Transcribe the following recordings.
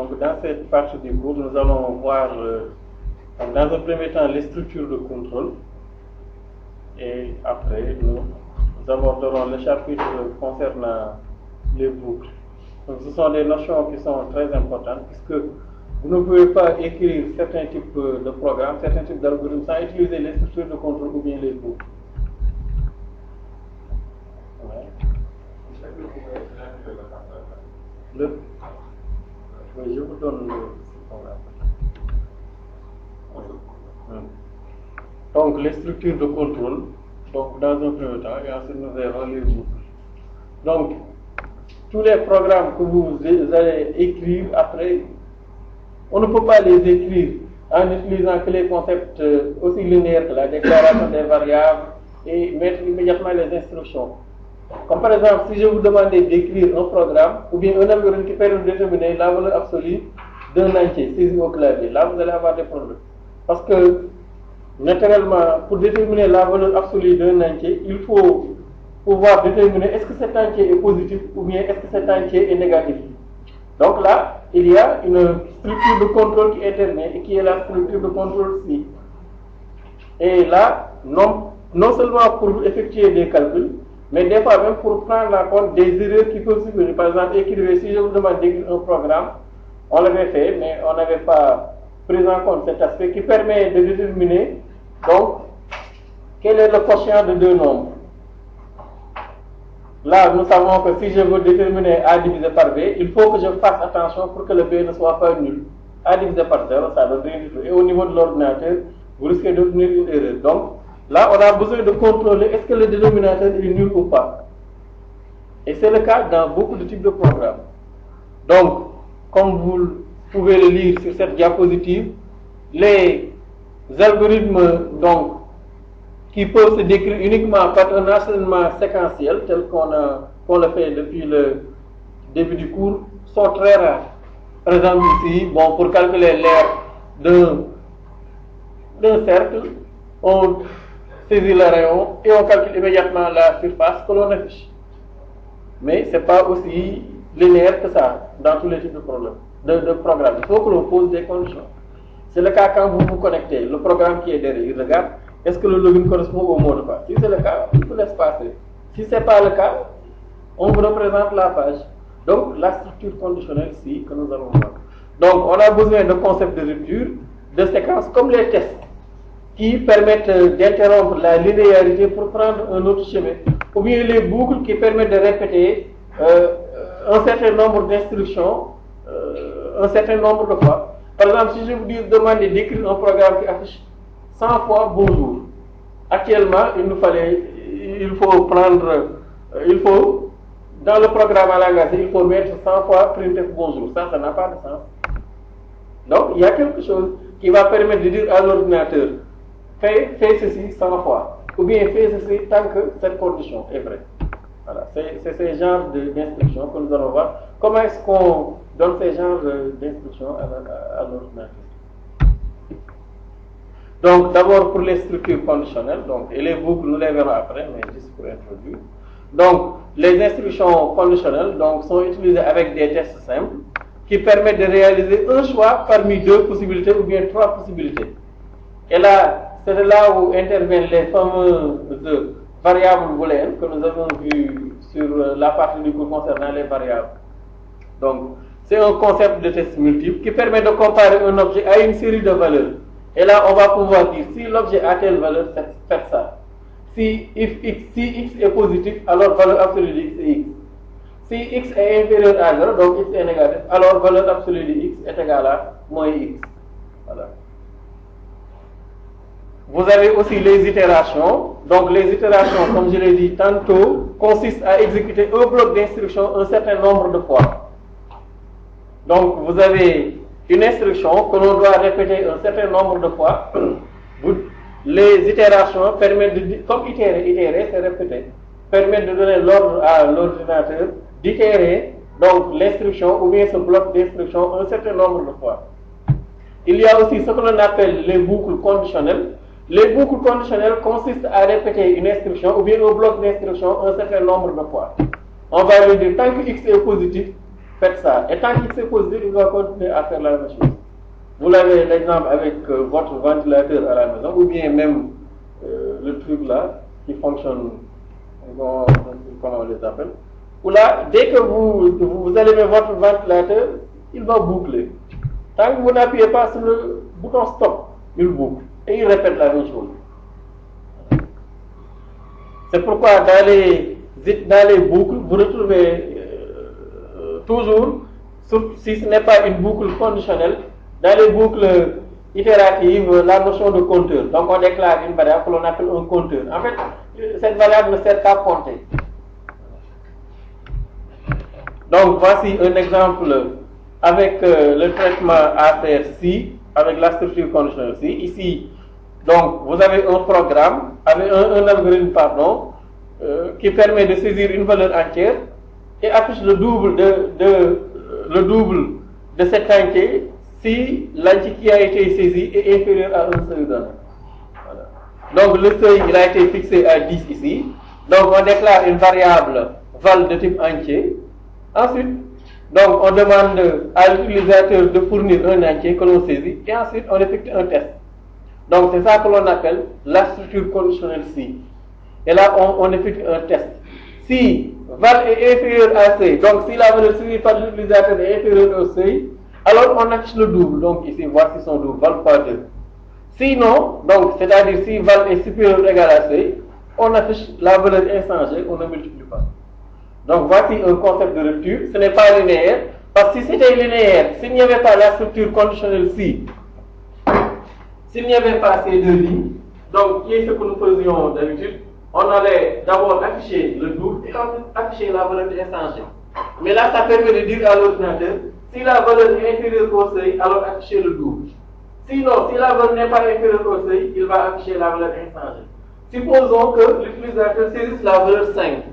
Donc, dans cette partie du cours, nous allons voir, dans un premier temps, les structures de contrôle. Et après, nous aborderons le chapitre concernant les boucles. Donc, ce sont des notions qui sont très importantes, puisque vous ne pouvez pas écrire certains types de programmes, certains types d'algorithmes sans utiliser les structures de contrôle ou bien les boucles. Ouais. Je vous donne le donc les structures de contrôle, donc dans un premier temps, et ensuite nous verrons les boucles. Donc, tous les programmes que vous allez écrire après, on ne peut pas les écrire en utilisant que les concepts aussi linéaires que la déclaration des variables et mettre immédiatement les instructions. Comme par exemple, si je vous demandais d'écrire un programme ou bien un algorithme qui permet de déterminer la valeur absolue d'un entier saisi au clavier, là vous allez avoir des problèmes. Parce que, naturellement, pour déterminer la valeur absolue d'un entier, il faut pouvoir déterminer est-ce que cet entier est positif ou bien est-ce que cet entier est négatif. Donc là, il y a une structure de contrôle qui intervient et qui est la structure de contrôle C. Et là, non seulement pour effectuer des calculs, mais des fois même pour prendre en compte des erreurs qui peuvent survenir. Par exemple, écrire, si je vous demande d'écrire un programme, on l'avait fait, mais on n'avait pas pris en compte cet aspect qui permet de déterminer donc quel est le quotient de deux nombres. Là, nous savons que si je veux déterminer A divisé par B, il faut que je fasse attention pour que le B ne soit pas nul. A divisé par 0, ça donne rien du tout. Et au niveau de l'ordinateur, vous risquez d'obtenir une erreur. Donc, là, on a besoin de contrôler est-ce que le dénominateur est nul ou pas. Et c'est le cas dans beaucoup de types de programmes. Donc, comme vous pouvez le lire sur cette diapositive, les algorithmes donc, qui peuvent se décrire uniquement par un enchaînement séquentiel, tel qu'on le fait depuis le début du cours, sont très rares. Par exemple ici, bon, pour calculer l'aire d'un cercle, on saisit le rayon et on calcule immédiatement la surface que l'on affiche. Mais ce n'est pas aussi linéaire que ça dans tous les types de programmes. Il faut que l'on pose des conditions. C'est le cas quand vous vous connectez, le programme qui est derrière, il regarde est-ce que le login correspond au mot de passe. Si c'est le cas, il vous laisse passer. Si ce n'est pas le cas, on vous représente la page. Donc, la structure conditionnelle ici que nous allons voir. Donc, on a besoin de concepts de rupture, de séquences comme les tests qui permettent d'interrompre la linéarité pour prendre un autre chemin. Ou bien les boucles qui permettent de répéter un certain nombre d'instructions, un certain nombre de fois. Par exemple, si je vous dis demander d'écrire un programme qui affiche 100 fois bonjour. Actuellement, dans le programme à langage, il faut mettre 100 fois printf bonjour. Ça n'a pas de sens. Donc, il y a quelque chose qui va permettre de dire à l'ordinateur, fais ceci 100 fois. Ou bien fais ceci tant que cette condition est vraie. Voilà, c'est ce genre d'instructions que nous allons voir. Comment est-ce qu'on donne ces genres d'instructions à l'ordinateur? Donc, d'abord pour les structures conditionnelles, donc, et les boucles, nous les verrons après, mais juste pour introduire. Donc, les instructions conditionnelles donc, sont utilisées avec des tests simples qui permettent de réaliser un choix parmi deux possibilités ou bien trois possibilités. Et là, c'est là où interviennent les fameuses variables booléennes que nous avons vues sur la partie du cours concernant les variables. Donc, c'est un concept de test multiple qui permet de comparer un objet à une série de valeurs. Et là, on va pouvoir dire si l'objet a telle valeur, faites ça. Si x est positif, alors valeur absolue de x est x. Si x est inférieur à 0, donc x est négatif, alors valeur absolue de x est égale à moins x. Voilà. Vous avez aussi les itérations. Donc les itérations, comme je l'ai dit tantôt, consistent à exécuter un bloc d'instructions un certain nombre de fois. Donc vous avez une instruction que l'on doit répéter un certain nombre de fois. Les itérations permettent de, comme itérer c'est répéter, permettent de donner l'ordre à l'ordinateur d'itérer donc l'instruction ou bien ce bloc d'instruction un certain nombre de fois. Il y a aussi ce que l'on appelle les boucles conditionnelles. Les boucles conditionnelles consistent à répéter une instruction ou bien un bloc d'instruction un certain nombre de fois. On va lui dire tant que x est positif, faites ça. Et tant qu'il s'est posé, il va continuer à faire la même chose. Vous l'avez l'exemple avec votre ventilateur à la maison, ou bien même le truc là qui fonctionne, comment on les appelle. Ou là, dès que vous allumez votre ventilateur, il va boucler. Tant que vous n'appuyez pas sur le bouton stop, il boucle. Et il répète la même chose. C'est pourquoi dans les boucles, vous retrouvez toujours, si ce n'est pas une boucle conditionnelle, dans les boucles itératives, la notion de compteur. Donc on déclare une variable que l'on appelle un compteur. En fait, cette variable ne sert qu'à compter. Donc voici un exemple avec le traitement à faire si, avec la structure conditionnelle si. Ici, donc vous avez un programme, avec un algorithme, pardon, qui permet de saisir une valeur entière et affiche le double de cet entier si l'entier qui a été saisi est inférieur à un seuil donné. Voilà. Donc le seuil il a été fixé à 10 ici. Donc on déclare une variable val de type entier. Ensuite, donc on demande à l'utilisateur de fournir un entier que l'on saisit et ensuite on effectue un test. Donc c'est ça que l'on appelle la structure conditionnelle si. Et là on effectue un test. Si val est inférieur à seuil, donc si la valeur suivie par l'utilisateur est inférieure au seuil, alors on affiche le double. Donc ici voici son double, val fois 2. Sinon, donc c'est-à-dire si val est supérieur ou égal à seuil, on affiche la valeur inchangée, on ne multiplie pas. Donc voici un concept de rupture. Ce n'est pas linéaire, parce que si c'était linéaire, s'il n'y avait pas la structure conditionnelle si, s'il n'y avait pas ces deux lignes, donc qui est ce que nous faisions d'habitude, on allait d'abord afficher le double et ensuite afficher la valeur inchangée. Mais là, ça permet de dire à l'ordinateur, si la valeur est inférieure au seuil, alors afficher le double. Sinon, si la valeur n'est pas inférieure au seuil, il va afficher la valeur inchangée. Supposons que l'utilisateur saisisse la valeur 5.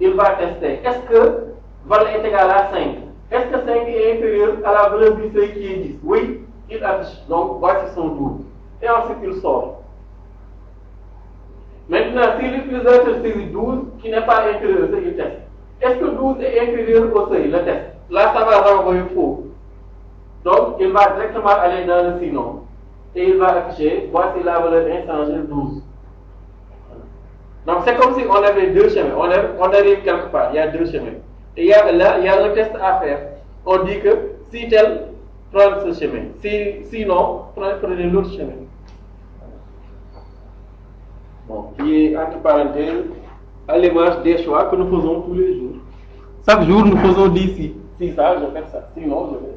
Il va tester. Est-ce que val est égal à 5? Est-ce que 5 est inférieur à la valeur du seuil qui est 10? Oui, il affiche. Donc, voici son double. Et ensuite, il sort. Maintenant, si l'utilisateur saisit 12, qui n'est pas inférieur au seuil, il teste. Est-ce que 12 est inférieur au seuil? Le test. Là, ça va renvoyer faux. Donc, il va directement aller dans le sinon. Et il va afficher, voici la valeur inchangée 12. Donc, c'est comme si on avait deux chemins. On arrive quelque part, il y a deux chemins. Et là, il y a un test à faire. On dit que si tel, prendre ce chemin. Sinon, prenez l'autre chemin. Bon, qui est entre parenthèses à l'image des choix que nous faisons tous les jours. Chaque jour, nous faisons d'ici. Si ça, je fais ça. Sinon, je fais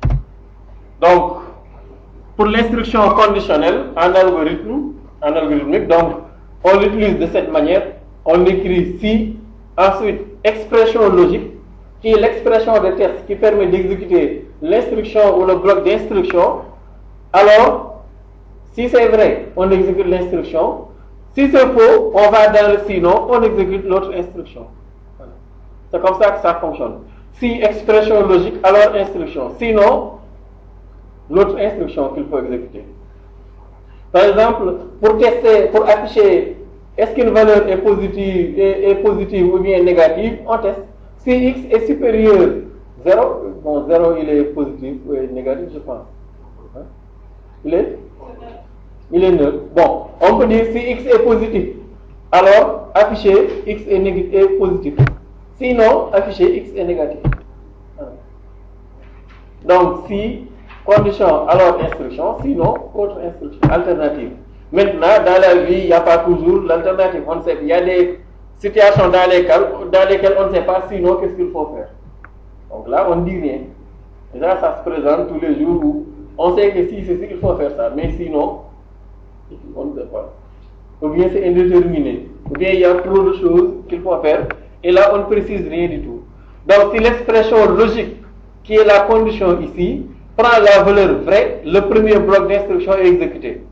ça. Donc, pour l'instruction conditionnelle en algorithmique, donc, on l'utilise de cette manière. On écrit si, ensuite, expression logique, qui est l'expression de test qui permet d'exécuter l'instruction ou le bloc d'instruction. Alors, si c'est vrai, on exécute l'instruction. Si c'est faux, on va dans le sinon, on exécute l'autre instruction. Voilà. C'est comme ça que ça fonctionne. Si expression logique, alors instruction. Sinon, l'autre instruction qu'il faut exécuter. Par exemple, pour tester, pour afficher est-ce qu'une valeur est positive ou bien négative, on teste. Si x est supérieur 0, bon 0 il est positif ou est négatif, je pense. Hein? Il est neutre. Bon, on peut dire si x est positif, alors afficher x est positif. Sinon, afficher x est négatif. Donc, si condition, alors instruction, sinon, autre instruction, alternative. Maintenant, dans la vie, il n'y a pas toujours l'alternative. On sait qu'il y a des situations dans lesquelles on ne sait pas sinon qu'est-ce qu'il faut faire. Donc là, on ne dit rien. Et là, ça se présente tous les jours où on sait que si c'est ce qu'il faut faire ça, mais sinon, on ne sait pas. Ou bien c'est indéterminé. Ou bien il y a trop de choses qu'il faut faire. Et là, on ne précise rien du tout. Donc, si l'expression logique, qui est la condition ici, prend la valeur vraie, le premier bloc d'instruction est exécuté.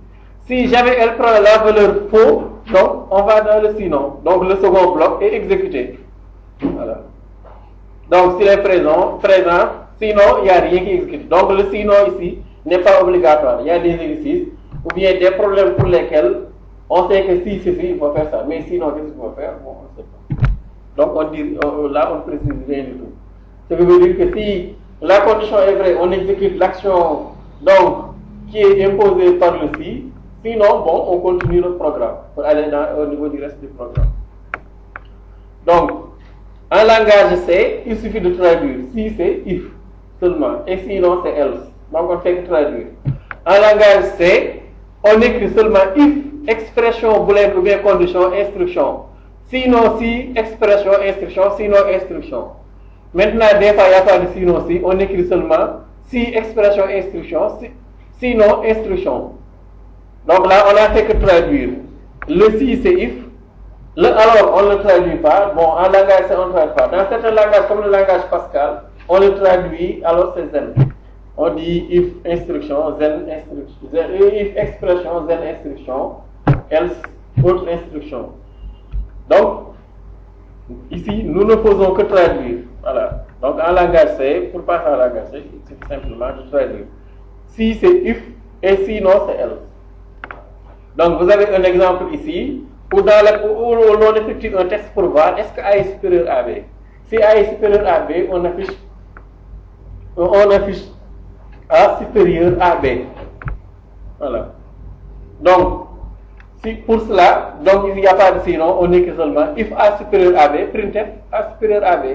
Si jamais elle prend la valeur faux, donc on va dans le sinon. Donc le second bloc est exécuté. Voilà. Donc s'il est présent, sinon il n'y a rien qui est exécuté. Donc le sinon ici n'est pas obligatoire. Il y a des exercices ou bien des problèmes pour lesquels on sait que si c'est il faut faire ça. Mais sinon, qu'est-ce qu'il faut faire? Bon, on ne sait pas. Donc là, on ne précise rien du tout. Ce qui veut dire que si la condition est vraie, on exécute l'action donc qui est imposée par le si. Sinon, bon, on continue notre programme pour aller au niveau du reste du programme. Donc, en langage C, il suffit de traduire. Si c'est if seulement, et sinon c'est else. Donc, on ne fait que traduire. En langage C, on écrit seulement if, expression, booléenne ou bien condition, instruction. Sinon si, expression, instruction, sinon instruction. Maintenant, des fois, il n'y a pas de sinon si, on écrit seulement si, expression, instruction, sinon instruction. Donc là, on n'a fait que traduire. Le si, c'est if. Le alors, on ne le traduit pas. Bon, en langage C, on ne traduit pas. Dans certains langages, comme le langage Pascal, on le traduit, alors c'est zen. On dit if instruction, zen instruction, if expression, zen instruction, else autre instruction. Donc, ici, nous ne faisons que traduire. Voilà. Donc, en langage C, pour passer en langage C, il suffit simplement de traduire. Si c'est if et sinon c'est else. Donc, vous avez un exemple ici où l'on effectue un test pour voir est-ce que A est supérieur à B. Si A est supérieur à B, on affiche A supérieur à B. Voilà. Donc, si pour cela, donc il n'y a pas de sinon, on écrit seulement if A supérieur à B, printf A supérieur à B.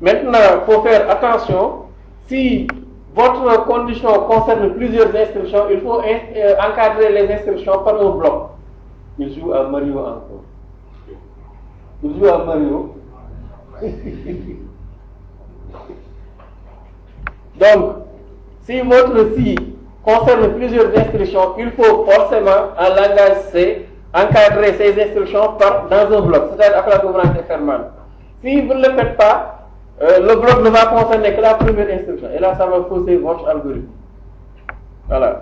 Maintenant, il faut faire attention, si votre condition concerne plusieurs instructions, il faut encadrer les instructions par un bloc. Il joue à Mario encore. Il joue à Mario. Donc, si votre si concerne plusieurs instructions, il faut forcément, en langage C, encadrer ces instructions dans un bloc, c'est-à-dire après la gouvernance fermante. Si vous ne le faites pas, le bloc ne va concerner que la première instruction. Et là, ça va fausser votre algorithme. Voilà.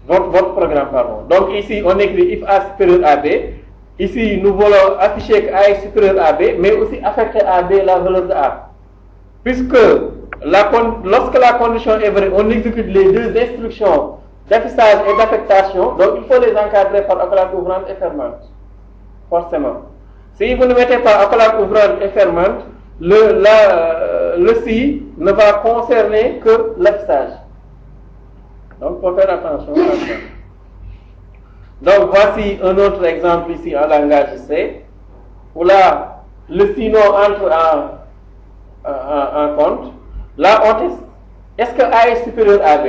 Votre programme, pardon. Donc ici, on écrit if A supérieur à B. Ici, nous voulons afficher que A est supérieur à B, mais aussi affecter à B la valeur de A. Puisque lorsque la condition est vraie, on exécute les deux instructions d'affichage et d'affectation. Donc il faut les encadrer par accolade ouvrante et fermante. Forcément. Si vous ne mettez pas accolade ouvrante et fermante, le si ne va concerner que l'affichage. Donc, il faut faire attention à ça. Donc, voici un autre exemple ici en langage C, où là, le sinon entre en compte. Là, on teste. Est-ce que A est supérieur à B?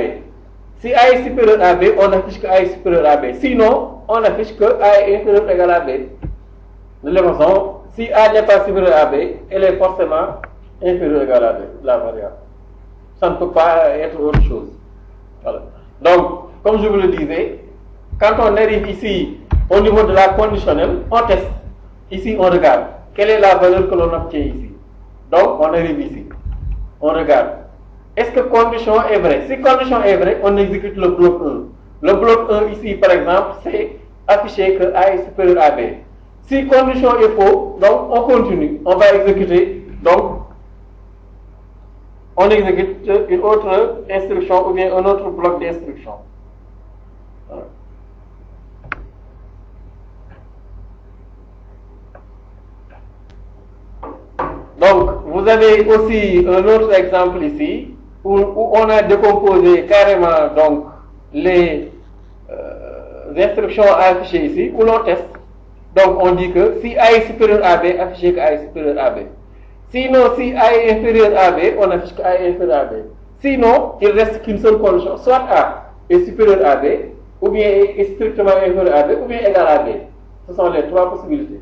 Si A est supérieur à B, on affiche que A est supérieur à B. Sinon, on affiche que A est inférieur ou égal à B. De la même façon, si A n'est pas supérieur à B, elle est forcément inférieure ou égale à B, la variable. Ça ne peut pas être autre chose. Voilà. Donc, comme je vous le disais, quand on arrive ici au niveau de la conditionnelle, on teste. Ici, on regarde. Quelle est la valeur que l'on obtient ici? Donc, on arrive ici. On regarde. Est-ce que condition est vraie? Si condition est vraie, on exécute le bloc 1. Le bloc 1 ici, par exemple, c'est afficher que A est supérieur à B. Si condition est faux, donc on continue. On va exécuter, donc on exécute une autre instruction ou bien un autre bloc d'instruction. Voilà. Donc, vous avez aussi un autre exemple ici où on a décomposé carrément donc les instructions affichées ici, où l'on teste. Donc, on dit que si A est supérieur à B, affichez que A est supérieur à B. Sinon, si A est inférieur à B, on affiche que A est inférieur à B. Sinon, il reste qu'une seule condition. Soit A est supérieur à B, ou bien est strictement inférieur à B, ou bien égal à B. Ce sont les trois possibilités.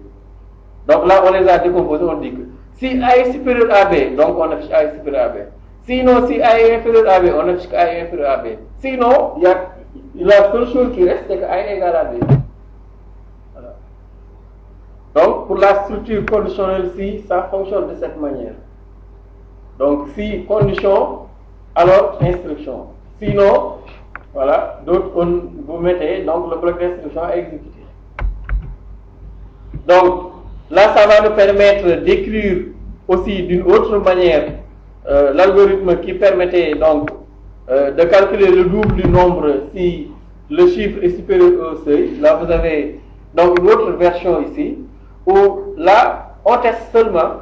Donc là, on les a décomposées, on dit que si A est supérieur à B, donc on affiche A est supérieur à B. Sinon, si A est inférieur à B, on affiche que A est inférieur à B. Sinon, la seule chose qui reste, c'est que A est égal à B. Voilà. Donc, pour la structure conditionnelle, si, ça fonctionne de cette manière. Donc, si condition, alors instruction. Sinon, voilà, d'autres, vous mettez donc le bloc d'instruction à exécuter. Donc, là, ça va nous permettre d'écrire aussi d'une autre manière l'algorithme qui permettait donc de calculer le double du nombre si le chiffre est supérieur au seuil. Là, vous avez donc une autre version ici, où là, on teste seulement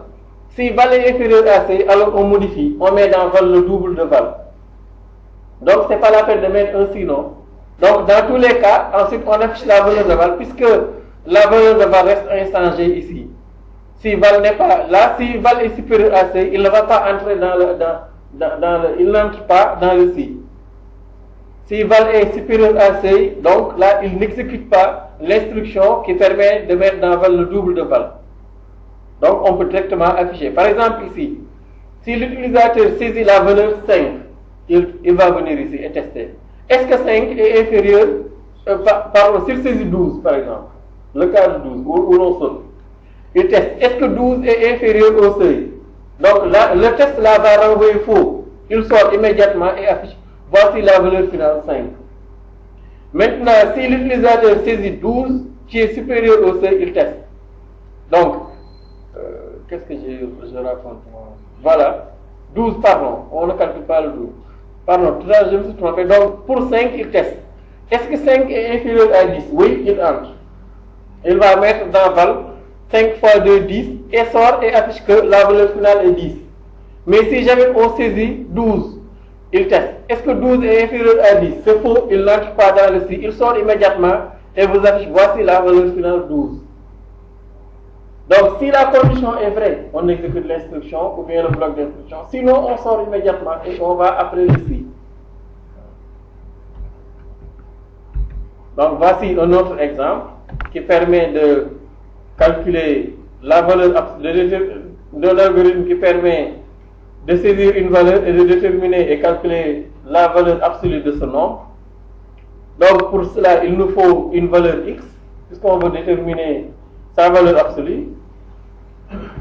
si val est inférieur à C, alors on modifie, on met dans val le double de val. Donc c'est pas la peine de mettre un sinon. Donc dans tous les cas, ensuite on affiche la valeur de val puisque la valeur de val reste inchangée ici. Si val n'est pas là, si val est supérieur à C, il ne va pas entrer il n'entre pas dans le si. Si val est supérieur à C, donc là il n'exécute pas l'instruction qui permet de mettre dans val le double de val. Donc on peut directement afficher. Par exemple ici, si l'utilisateur saisit la valeur 5, il va venir ici et tester. Est-ce que 5 est inférieur, s'il saisit 12 par exemple, le cas de 12 où l'on saute, il teste. Est-ce que 12 est inférieur au seuil? Donc là, le test là va renvoyer faux. Il sort immédiatement et affiche. Voici la valeur finale 5. Maintenant, si l'utilisateur saisit 12 qui est supérieur au seuil, il teste. Donc, qu'est-ce que je raconte? Voilà, 12, pardon, on ne calcule pas le 12. Pardon, tout à l'heure je me suis trompé. Donc, pour 5, il teste. Est-ce que 5 est inférieur à 10? Oui, il entre. Il va mettre dans val 5 fois 2, 10 et sort et affiche que la valeur finale est 10. Mais si jamais on saisit 12, il teste. Est-ce que 12 est inférieur à 10? C'est faux, il n'entre pas dans le si. Il sort immédiatement et vous affiche voici la valeur finale 12. Donc si la condition est vraie, on exécute l'instruction ou bien le bloc d'instruction. Sinon, on sort immédiatement et on va après le si. Donc voici un autre exemple qui permet de calculer la valeur de l'algorithme qui permet de saisir une valeur et de déterminer et calculer la valeur absolue de ce nombre. Donc pour cela, il nous faut une valeur x, puisqu'on veut déterminer sa valeur absolue.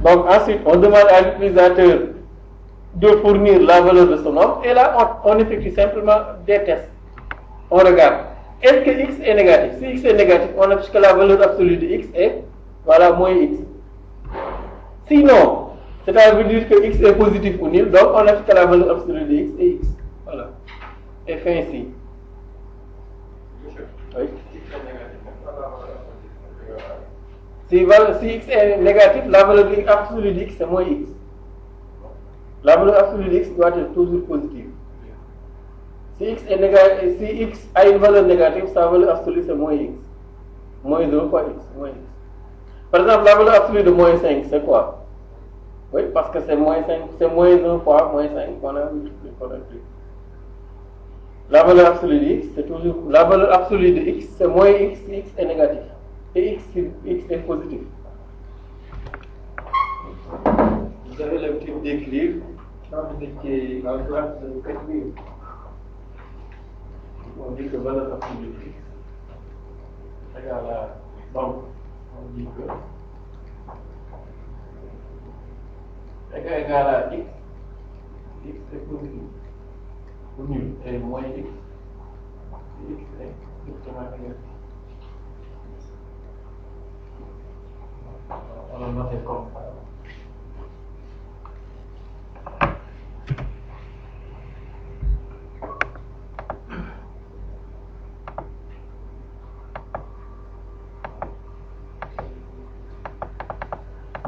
Donc ensuite, on demande à l'utilisateur de fournir la valeur de ce nombre, et là, on effectue simplement des tests. On regarde. Est-ce que x est négatif? Si x est négatif, on affiche que la valeur absolue de x est, voilà, moins x. Sinon, c'est-à-dire que x est positif ou nul, donc on affiche que la valeur absolue de x est x. Voilà. Et fin ici. Oui. Si x est négatif, la valeur absolue de x c'est moins x. La valeur absolue de x doit être toujours positive. Si x est négatif, si x a une valeur négative, sa valeur absolue c'est moins x. Moins 2 fois x, moins x. Par exemple, la valeur absolue de moins 5, c'est quoi? Oui, parce que c'est moins 5, c'est moins 1 fois moins 5 qu'on a multiplié. La valeur absolue de x, c'est toujours. La valeur absolue de x, c'est moins x si x est négatif. Et x est positif. Vous avez l'habitude d'écrire quand vous étiez en classe de 4e. On dit que valeur absolue de x égale à. Donc, on dit que égale à x est positif. Ou nul, et moins x. X est strictement négatif. On va noter comme ça.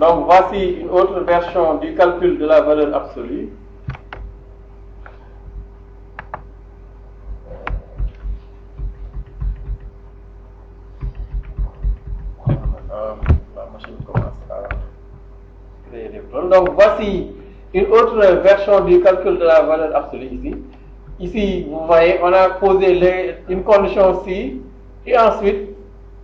Donc voici une autre version du calcul de la valeur absolue. Donc voici une autre version du calcul de la valeur absolue ici. Ici, vous voyez, on a posé une condition si, et ensuite,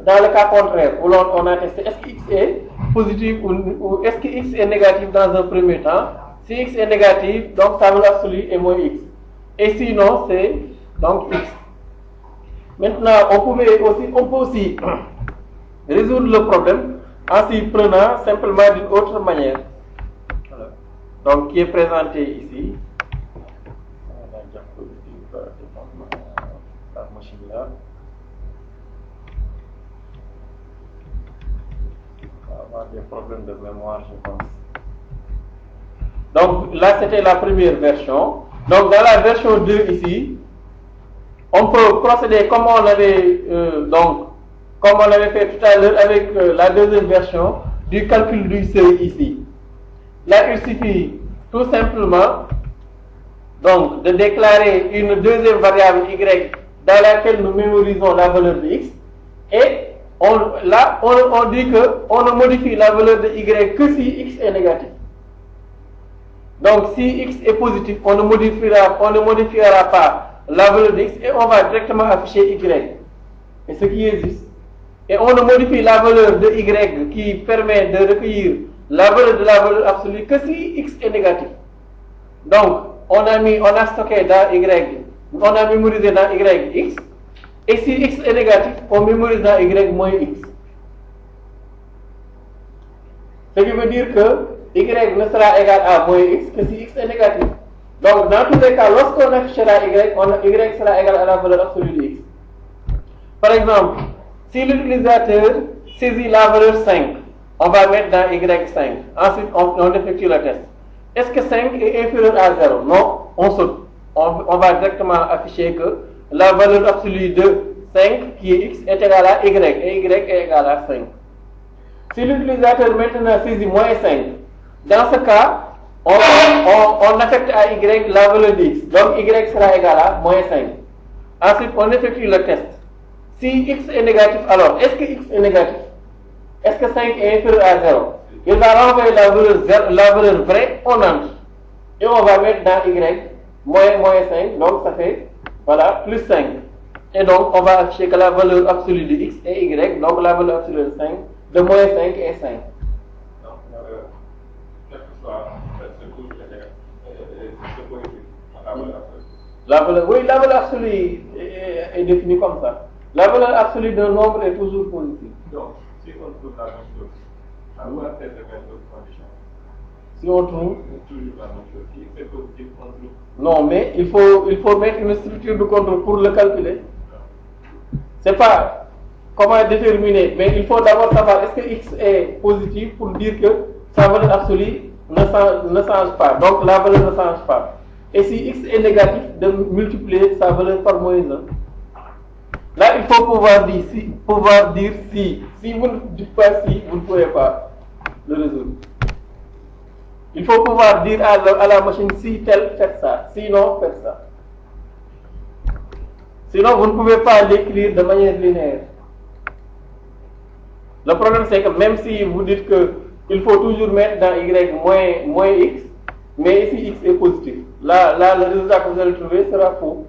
dans le cas contraire, où on a testé est-ce que x est positif ou est-ce que x est négatif dans un premier temps. Si x est négatif, donc sa valeur absolue est moins x. Et sinon, c'est donc x. Maintenant, on peut aussi résoudre le problème en s'y prenant simplement d'une autre manière. Donc, qui est présenté ici. La machine là. On va avoir des problèmes de mémoire, je pense. Donc, là, c'était la première version. Donc, dans la version 2 ici, on peut procéder comme on avait fait tout à l'heure avec la deuxième version. du calcul du seuil ici. Là, il suffit tout simplement donc de déclarer une deuxième variable y dans laquelle nous mémorisons la valeur de x et on dit qu'on ne modifie la valeur de y que si x est négatif. Donc si x est positif, on ne modifiera pas la valeur de x et on va directement afficher y. Et ce qui est juste. Et on ne modifie la valeur de y qui permet de recueillir la valeur de la valeur absolue que si x est négatif. Donc on a stocké dans y, on a mémorisé dans y x, et si x est négatif, on mémorise dans y moins x. Ce qui veut dire que y ne sera égal à moins x que si x est négatif. Donc dans tous les cas, lorsqu'on affichera y sera égal à la valeur absolue de x. Par exemple, si l'utilisateur saisit la valeur 5, on va mettre dans y5. Ensuite, on effectue le test. Est-ce que 5 est inférieur à 0? Non, on saute. On va directement afficher que la valeur absolue de 5, qui est x, est égale à y, et y est égal à 5. Si l'utilisateur maintenant saisit moins 5, dans ce cas, on affecte à y la valeur de x. Donc y sera égal à moins 5. Ensuite, on effectue le test. Si x est négatif, alors, est-ce que x est négatif? Est-ce que 5 est inférieur à 0? Il va renvoyer la valeur vraie, on entre. Et on va mettre dans y moins 5, donc ça fait, voilà, plus 5. Et donc, on va afficher que la valeur absolue de x est y, donc la valeur absolue de 5, de moins 5 est 5. Donc, quel que soit ce coût, c'est positif. Oui, la valeur absolue est définie comme ça. La valeur absolue d'un nombre est toujours positive. Donc, si on trouve la même chose, à quoi sert de mettre d'autres conditions? Si on trouve toujours la même chose. Si c'est positif, on trouve. Non, mais il faut mettre une structure de contrôle pour le calculer. C'est pas comment déterminer, mais il faut d'abord savoir est-ce que x est positif pour dire que sa valeur absolue ne change pas. Donc la valeur ne change pas. Et si x est négatif, de multiplier sa valeur par moins 1. Là, il faut pouvoir dire si. Si vous ne dites pas si, vous ne pouvez pas le résoudre. Il faut pouvoir dire à la machine si tel, faites ça. Sinon, faites ça. Sinon, vous ne pouvez pas l'écrire de manière linéaire. Le problème, c'est que même si vous dites qu'il faut toujours mettre dans y moins x, mais ici x est positif. Là, le résultat que vous allez trouver sera faux.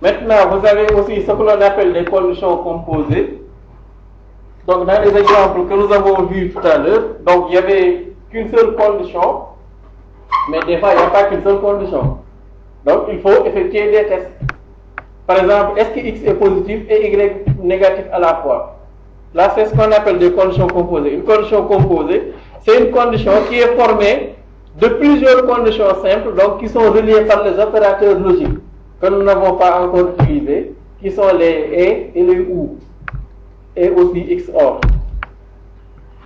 Maintenant, vous avez aussi ce que l'on appelle des conditions composées. Donc, dans les exemples que nous avons vus tout à l'heure, donc il n'y avait qu'une seule condition, mais des fois, il n'y a pas qu'une seule condition. Donc, il faut effectuer des tests. Par exemple, est-ce que x est positif et y négatif à la fois? Là, c'est ce qu'on appelle des conditions composées. Une condition composée, c'est une condition qui est formée de plusieurs conditions simples, donc qui sont reliées par les opérateurs logiques que nous n'avons pas encore utilisés, qui sont les et les ou, et aussi XOR.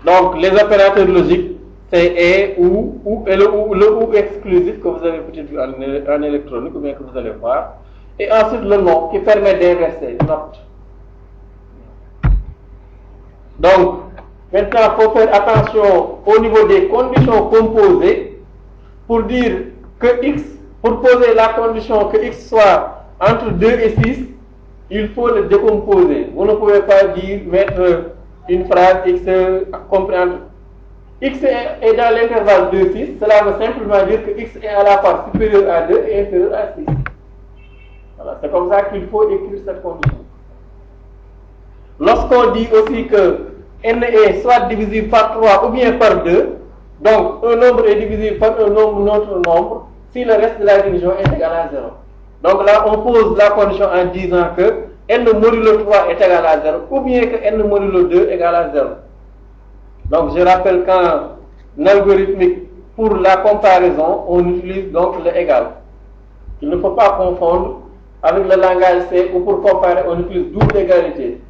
Donc, les opérateurs logiques, c'est et le ou exclusif que vous avez peut-être vu en électronique, ou bien que vous allez voir, et ensuite le nom qui permet d'inverser, note. Donc, maintenant, il faut faire attention au niveau des conditions composées pour dire que x, pour poser la condition que x soit entre 2 et 6, il faut le décomposer. Vous ne pouvez pas mettre une phrase x compris entre x est dans l'intervalle 2-6, cela veut simplement dire que x est à la part supérieure à 2 et inférieure à 6. Voilà, c'est comme ça qu'il faut écrire cette condition. Lorsqu'on dit aussi que n est soit divisible par 3 ou bien par 2, donc un nombre est divisible par un autre nombre si le reste de la division est égal à 0. Donc là, on pose la condition en disant que n modulo 3 est égal à 0 ou bien que n modulo 2 est égal à 0. Donc je rappelle qu'en algorithmique, pour la comparaison, on utilise donc le égal. Il ne faut pas confondre avec le langage C où pour comparer, on utilise double égalité.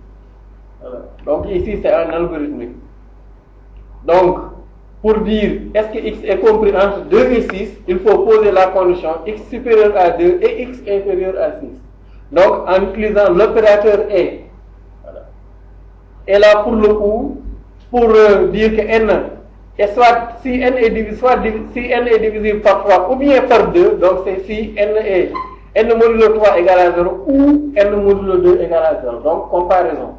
Voilà. Donc ici, c'est un algorithmique. Donc, pour dire est-ce que x est compris entre 2 et 6, il faut poser la condition x supérieur à 2 et x inférieur à 6. Donc, en utilisant l'opérateur et. Voilà. Et là, pour le coup, pour dire que n est soit si n est divisible par 3 ou bien par 2, donc c'est si n modulo 3 égale à 0 ou n modulo 2 égale à 0. Donc, comparaison.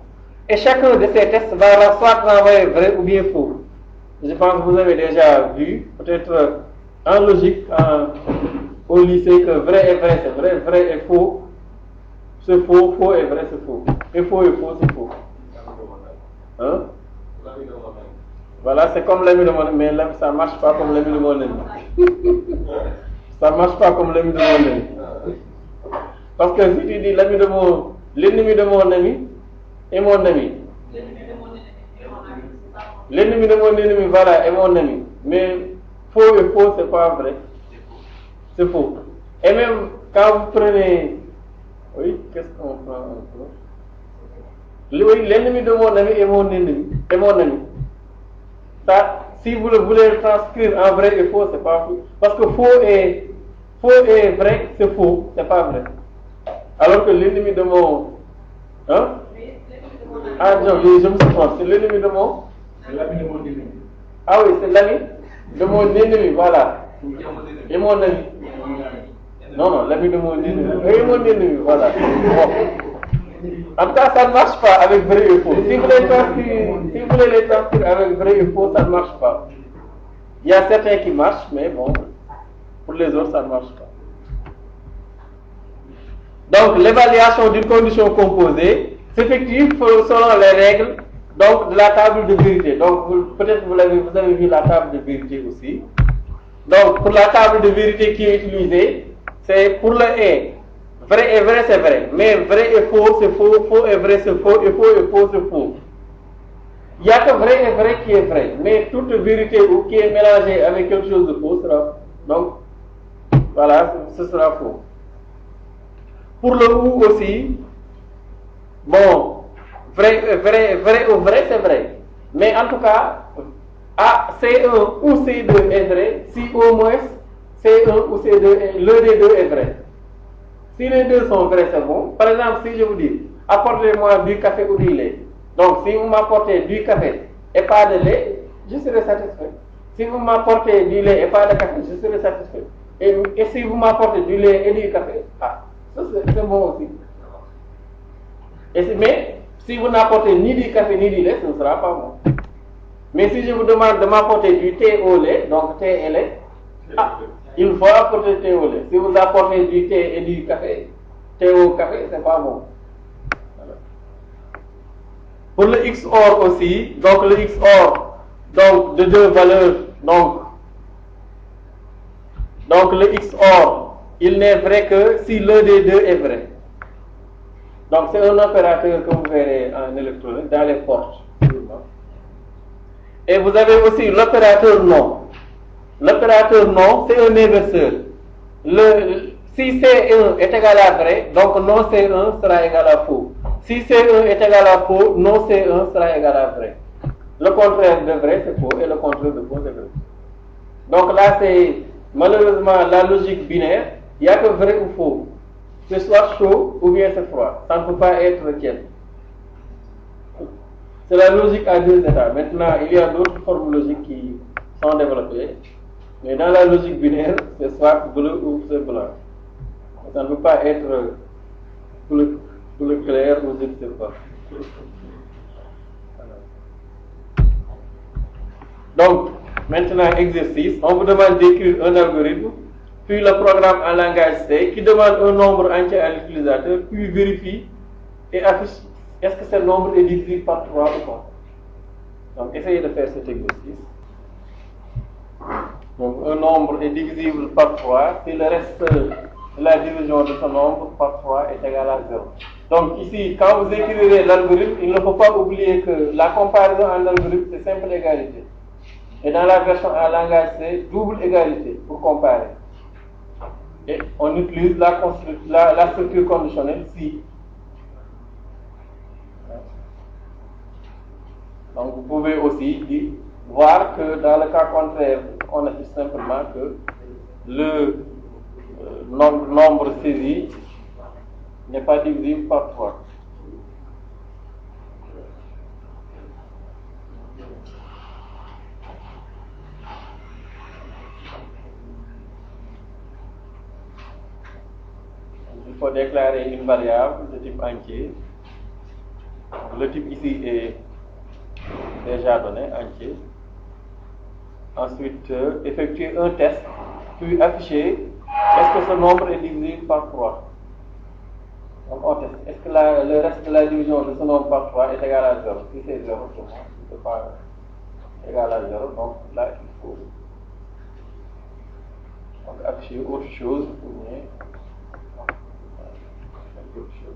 Et chacun de ces tests va soit renvoyer vrai ou bien faux. Je pense que vous avez déjà vu, peut-être en logique, au lycée, que vrai est vrai, c'est vrai, vrai est faux, c'est faux, faux est vrai, c'est faux. Et faux, c'est faux. Hein? Voilà, c'est comme l'ami de mon ami, mais ça ne marche pas comme l'ami de mon ami. Ça ne marche pas comme l'ami de mon ami. Parce que si tu dis l'ennemi de mon ami est mon ami. L'ennemi de mon ennemi, voilà, est mon ami. Mais faux et faux, c'est pas vrai. C'est faux. Et même quand vous prenez. Oui, qu'est-ce qu'on prend encore? Oui, l'ennemi de mon ami est mon ennemi. Est mon ami. Ça, si vous le voulez transcrire en vrai et faux, c'est pas faux. Parce que faux et vrai, c'est faux, c'est pas vrai. Alors que l'ennemi de mon. Hein? Ah non, je me suis trompé. C'est l'ennemi de mon. C'est l'ami de mon ennemi. Ah oui, c'est l'ami de mon ennemi, voilà. Et mon ami. Non, l'ami de mon ennemi. Et mon ennemi, voilà. Bon. En tout cas, ça ne marche pas avec vrai et faux. Si vous voulez les transcrire avec vrai et faux, ça ne marche pas. Il y a certains qui marchent, mais bon, pour les autres, ça ne marche pas. Donc, l'évaluation d'une condition composée s'effectue selon les règles donc, de la table de vérité. Donc, peut-être vous avez vu la table de vérité aussi. Donc, pour la table de vérité qui est utilisée, c'est pour le et. Vrai et vrai, c'est vrai. Mais vrai et faux, c'est faux. Faux et vrai, c'est faux. Et faux, c'est faux. Il n'y a que vrai et vrai qui est vrai. Mais toute vérité ou qui est mélangée avec quelque chose de faux sera. Donc, voilà, ce sera faux. Pour le ou aussi, bon, vrai ou vrai, c'est vrai. Mais en tout cas, C1 ou C2 est vrai si au moins C1 ou C2, l'un des deux est vrai. Si les deux sont vrais, c'est bon. Par exemple, si je vous dis, apportez-moi du café ou du lait. Donc, si vous m'apportez du café et pas de lait, je serai satisfait. Si vous m'apportez du lait et pas de café, je serai satisfait. Et si vous m'apportez du lait et du café, ça c'est bon aussi. Mais si vous n'apportez ni du café ni du lait, ce ne sera pas bon. Mais si je vous demande de m'apporter du thé au lait, donc thé et lait, il faut apporter thé au lait. Si vous apportez du thé et du café, thé au café, c'est pas bon. Voilà. Pour le XOR aussi, donc le XOR, donc de deux valeurs, donc le XOR, il n'est vrai que si l'un des deux est vrai. Donc c'est un opérateur que vous verrez en électronique dans les portes. Et vous avez aussi l'opérateur non. L'opérateur non, c'est un inverseur. Si C1 est égal à vrai, donc non C1 sera égal à faux. Si C1 est égal à faux, non C1 sera égal à vrai. Le contraire de vrai, c'est faux, et le contraire de faux, c'est vrai. Donc là, c'est malheureusement la logique binaire. Il n'y a que vrai ou faux. C'est soit chaud ou bien c'est froid. Ça ne peut pas être tiède. C'est la logique à deux états. Maintenant, il y a d'autres formes logiques qui sont développées. Mais dans la logique binaire, c'est soit bleu ou c'est blanc. Ça ne peut pas être plus clair ou je ne sais pas. Donc, maintenant, exercice. On vous demande d'écrire un algorithme, puis le programme en langage C qui demande un nombre entier à l'utilisateur, puis vérifie et affiche est-ce que ce nombre est divisible par 3 ou pas. Donc, essayez de faire cet exercice. Donc, un nombre est divisible par 3 si le reste de la division de ce nombre par 3 est égal à 0. Donc, ici, quand vous écrivez l'algorithme, il ne faut pas oublier que la comparaison en algorithme, c'est simple égalité. Et dans la version en langage C, double égalité pour comparer. Et on utilise la structure conditionnelle si. Donc, vous pouvez aussi voir que dans le cas contraire, on affiche simplement que le nombre saisi n'est pas divisible par 3. Il faut déclarer une variable de type entier. Le type ici est déjà donné, entier. Ensuite, effectuer un test, puis afficher est-ce que ce nombre est divisible par 3. Donc on teste. Est-ce que le reste de la division de ce nombre par 3 est égal à 0? Si c'est 0, c'est pas égal à 0. Donc là, il faut donc afficher autre chose ou bien autre chose.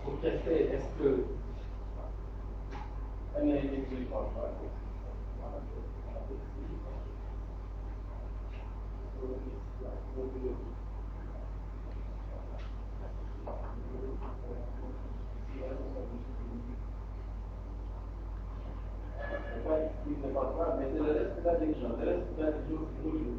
Pour tester, est-ce que n est divisible par 3? Mais c'est le reste de la division. Le reste de la division, c'est toujours.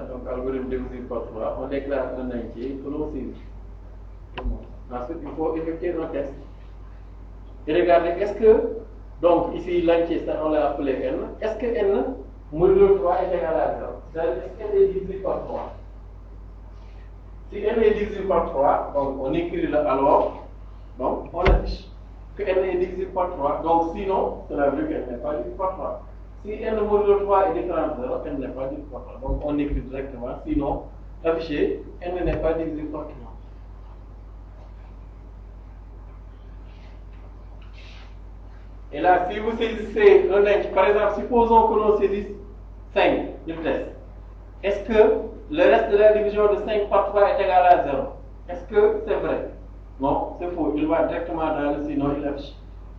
Donc, algorithme divisible par 3, on déclare un entier que l'on saisit. Ensuite, il faut effectuer un test. Et regardez, est-ce que, donc ici l'entier, on l'a appelé n, est-ce que n modulo 3 est égal à 0? C'est-à-dire, est-ce qu'elle est divisible par 3? Si n est divisible par 3, donc on écrit le alors, donc on affiche que n est divisible par 3, donc sinon, cela veut dire qu'elle n'est pas divisible par 3. Si n modulo 3 est différent de 0, n n'est pas divisible par 3. Donc on écrit directement, sinon, afficher, n n'est pas divisible par 3. Et là, si vous saisissez un entier, par exemple, supposons que l'on saisisse 5, le test. Est-ce que le reste de la division de 5 par 3 est égal à 0? Est-ce que c'est vrai? Non, c'est faux. Il va directement dans le sinon, il affiche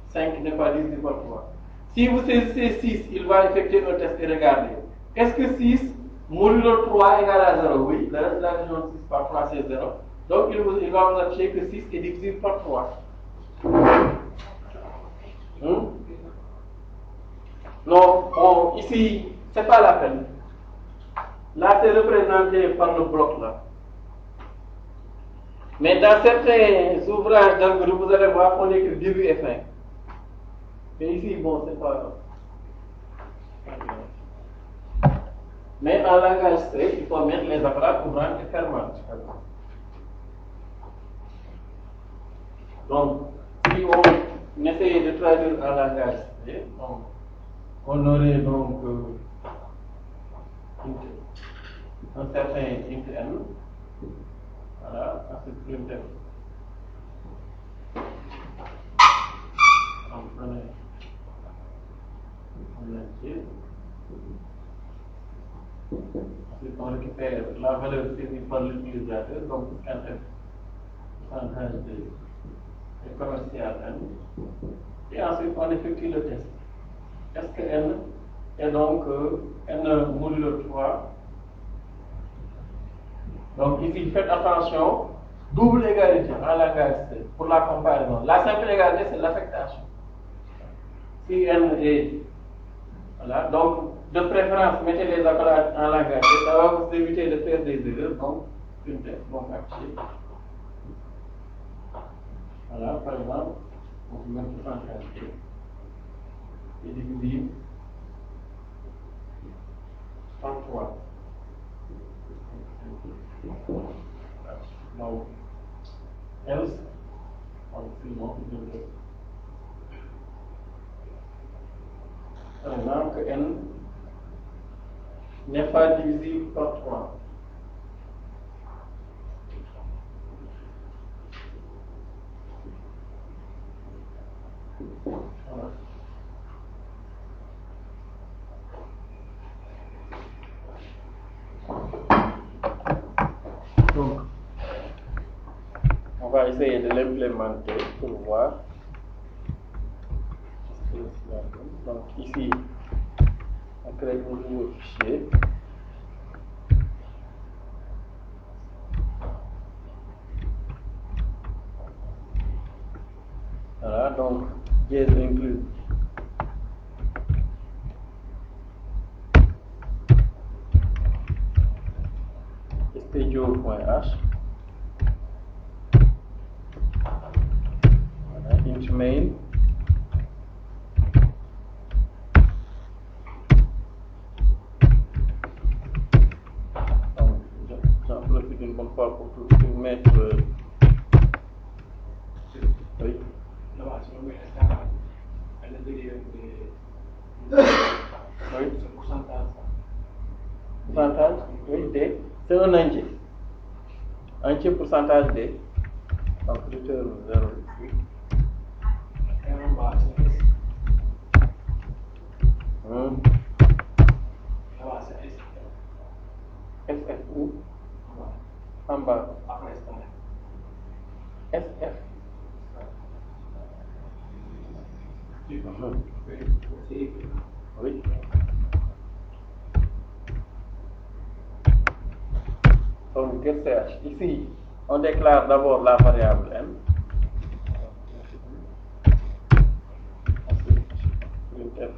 5 n'est pas divisible par 3. Si vous saisissez 6, il va effectuer un test et regarder. Est-ce que 6 modulo 3 égale à 0? Oui, le reste de la division de 6 par 3 c'est 0. Donc il va vous afficher que 6 est divisible par 3. Non, ici, c'est pas la peine. Là, c'est représenté par le bloc là. Mais dans certains ouvrages d'algorithme, vous allez voir qu'on écrit début et fin. Mais ici, bon, c'est pas. Mais en langage C, il faut mettre les appareils pour rendre fermant. Donc, si on essayait de traduire en langage C, donc, on aurait donc un certain int n, voilà, ensuite printf. Donc, prenez un entier. Ensuite, on récupère la valeur saisie par l'utilisateur, donc printf, pourcentage de commercial n. Et ensuite, on effectue le test. Est-ce que n est donc n modulo 3? Donc ici, faites attention, double égalité en langage C pour la comparaison. La simple égalité, c'est l'affectation. Si n est, voilà, donc de préférence, mettez les accolades en langage C, ça va vous éviter de faire des erreurs, donc printf, donc afficher. Voilà, par exemple, on peut mettre pourcentage et divisible par 3. Donc, else, par exemple, que n n'est pas divisible par 3. Voilà. Donc, on va essayer de l'implémenter pour voir. Donc ici, on crée un nouveau fichier. Voilà, donc yes include studio.h. Voilà, int main. Donc, j'en profite une bonne fois pour mettre. Oui. Oui. Pourcentage, oui, D. C'est un entier. Entier pourcentage D. Donc, return 0 ici. SF où? En bas. SF. Oui. Donc, getCH. Ici, on déclare d'abord la variable n. Ensuite, printf.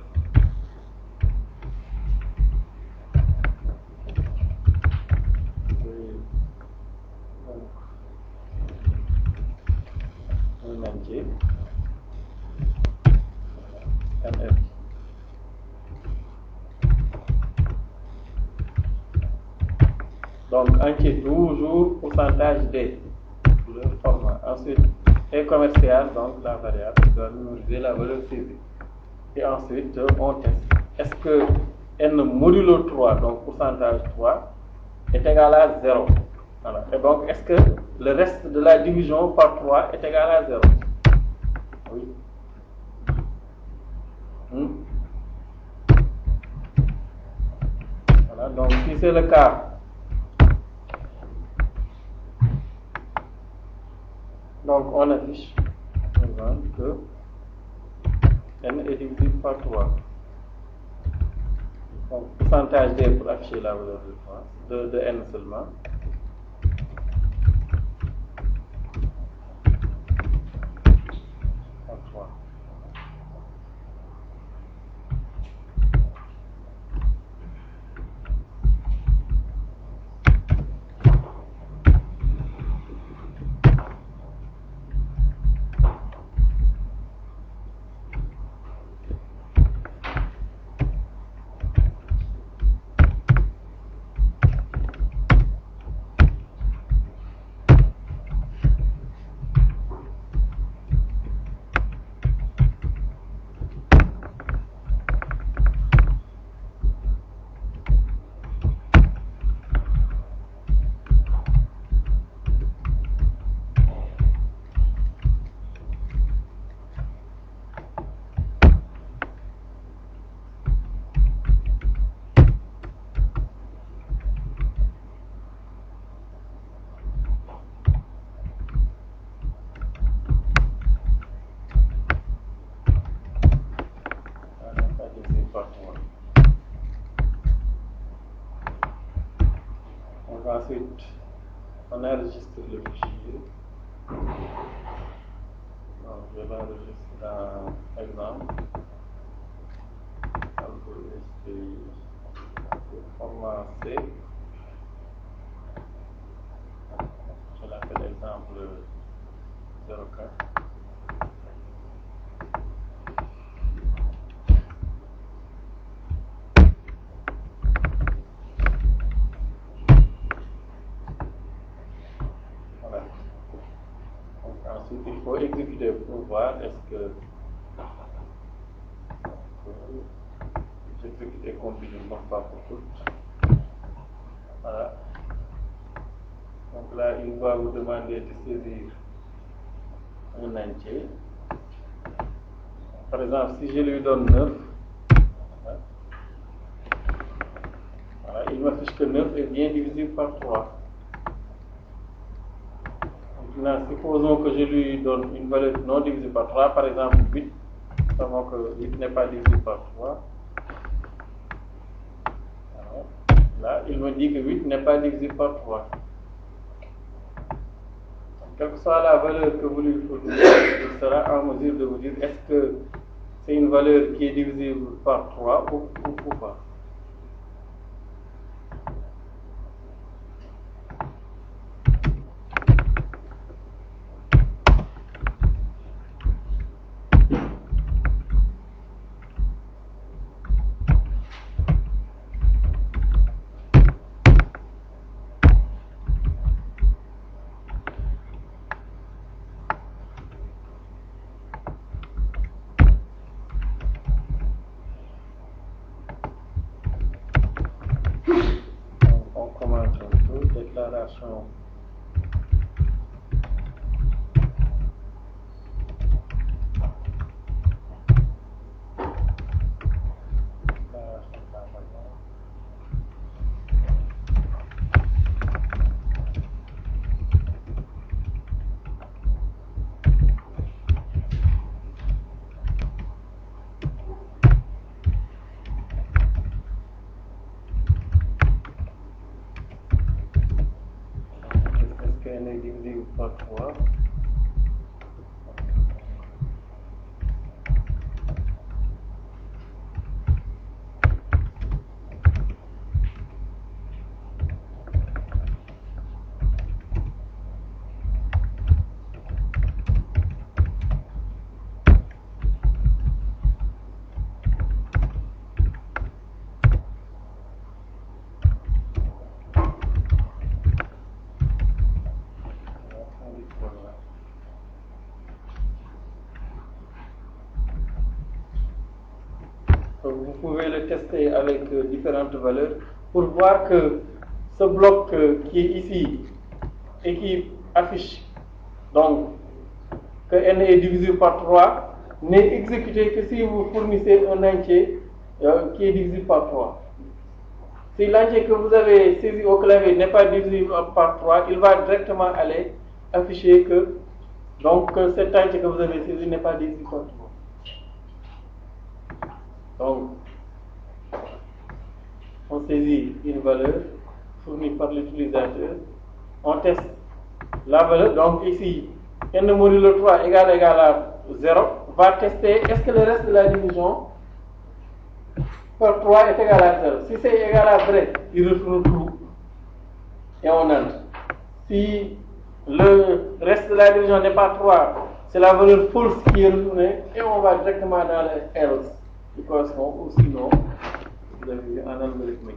Un entier. NF. Donc, entier toujours pourcentage D, le format. Ensuite, et commercial, donc la variable qui doit minimiser la valeur saisie. Et ensuite, on teste. Est-ce que n modulo 3, donc pourcentage 3, est égal à 0? Voilà. Et donc, est-ce que le reste de la division par 3 est égal à 0? Oui. Voilà, donc si c'est le cas, donc on affiche que n est divisible par 3. Donc pourcentage D pour afficher la valeur de n seulement. Par 3. ensuite, on enregistre le fichier. Donc, je l'enregistre dans exemple. On peut essayer le format C. Je l'appelle exemple 04. Voilà. Donc, ensuite, il faut exécuter pour voir est-ce que j'exécute et compile une bonne fois pour toutes. Voilà. Donc là, il va vous demander de saisir un entier. Par exemple, si je lui donne 9, voilà, il m'affiche que 9 est bien divisible par 3. Maintenant, supposons que je lui donne une valeur non divisible par 3, par exemple 8. Nous savons que 8 n'est pas divisible par 3. Alors, là, il me dit que 8 n'est pas divisible par 3. Quelle que soit la valeur que vous lui fournissez, il sera en mesure de vous dire est-ce que c'est une valeur qui est divisible par 3 ou pas. On commence un peu, déclaration. Est-ce qu'elle est divisible par 3? Vous pouvez le tester avec différentes valeurs pour voir que ce bloc qui est ici et qui affiche donc que n est divisible par 3 n'est exécuté que si vous fournissez un entier qui est divisible par 3. Si l'entier que vous avez saisi au clavier n'est pas divisible par 3, il va directement aller afficher que donc cet entier que vous avez saisi n'est pas divisible par 3. Donc, on saisit une valeur fournie par l'utilisateur, on teste la valeur, donc ici, n modulo 3 égale à 0, va tester est-ce que le reste de la division par 3 est égal à 0. Si c'est égal à vrai, il retourne true et on entre. Si le reste de la division n'est pas 3, c'est la valeur false qui est retournée et on va directement dans les else. Qui correspond ou sinon vous avez vu en algorithmique.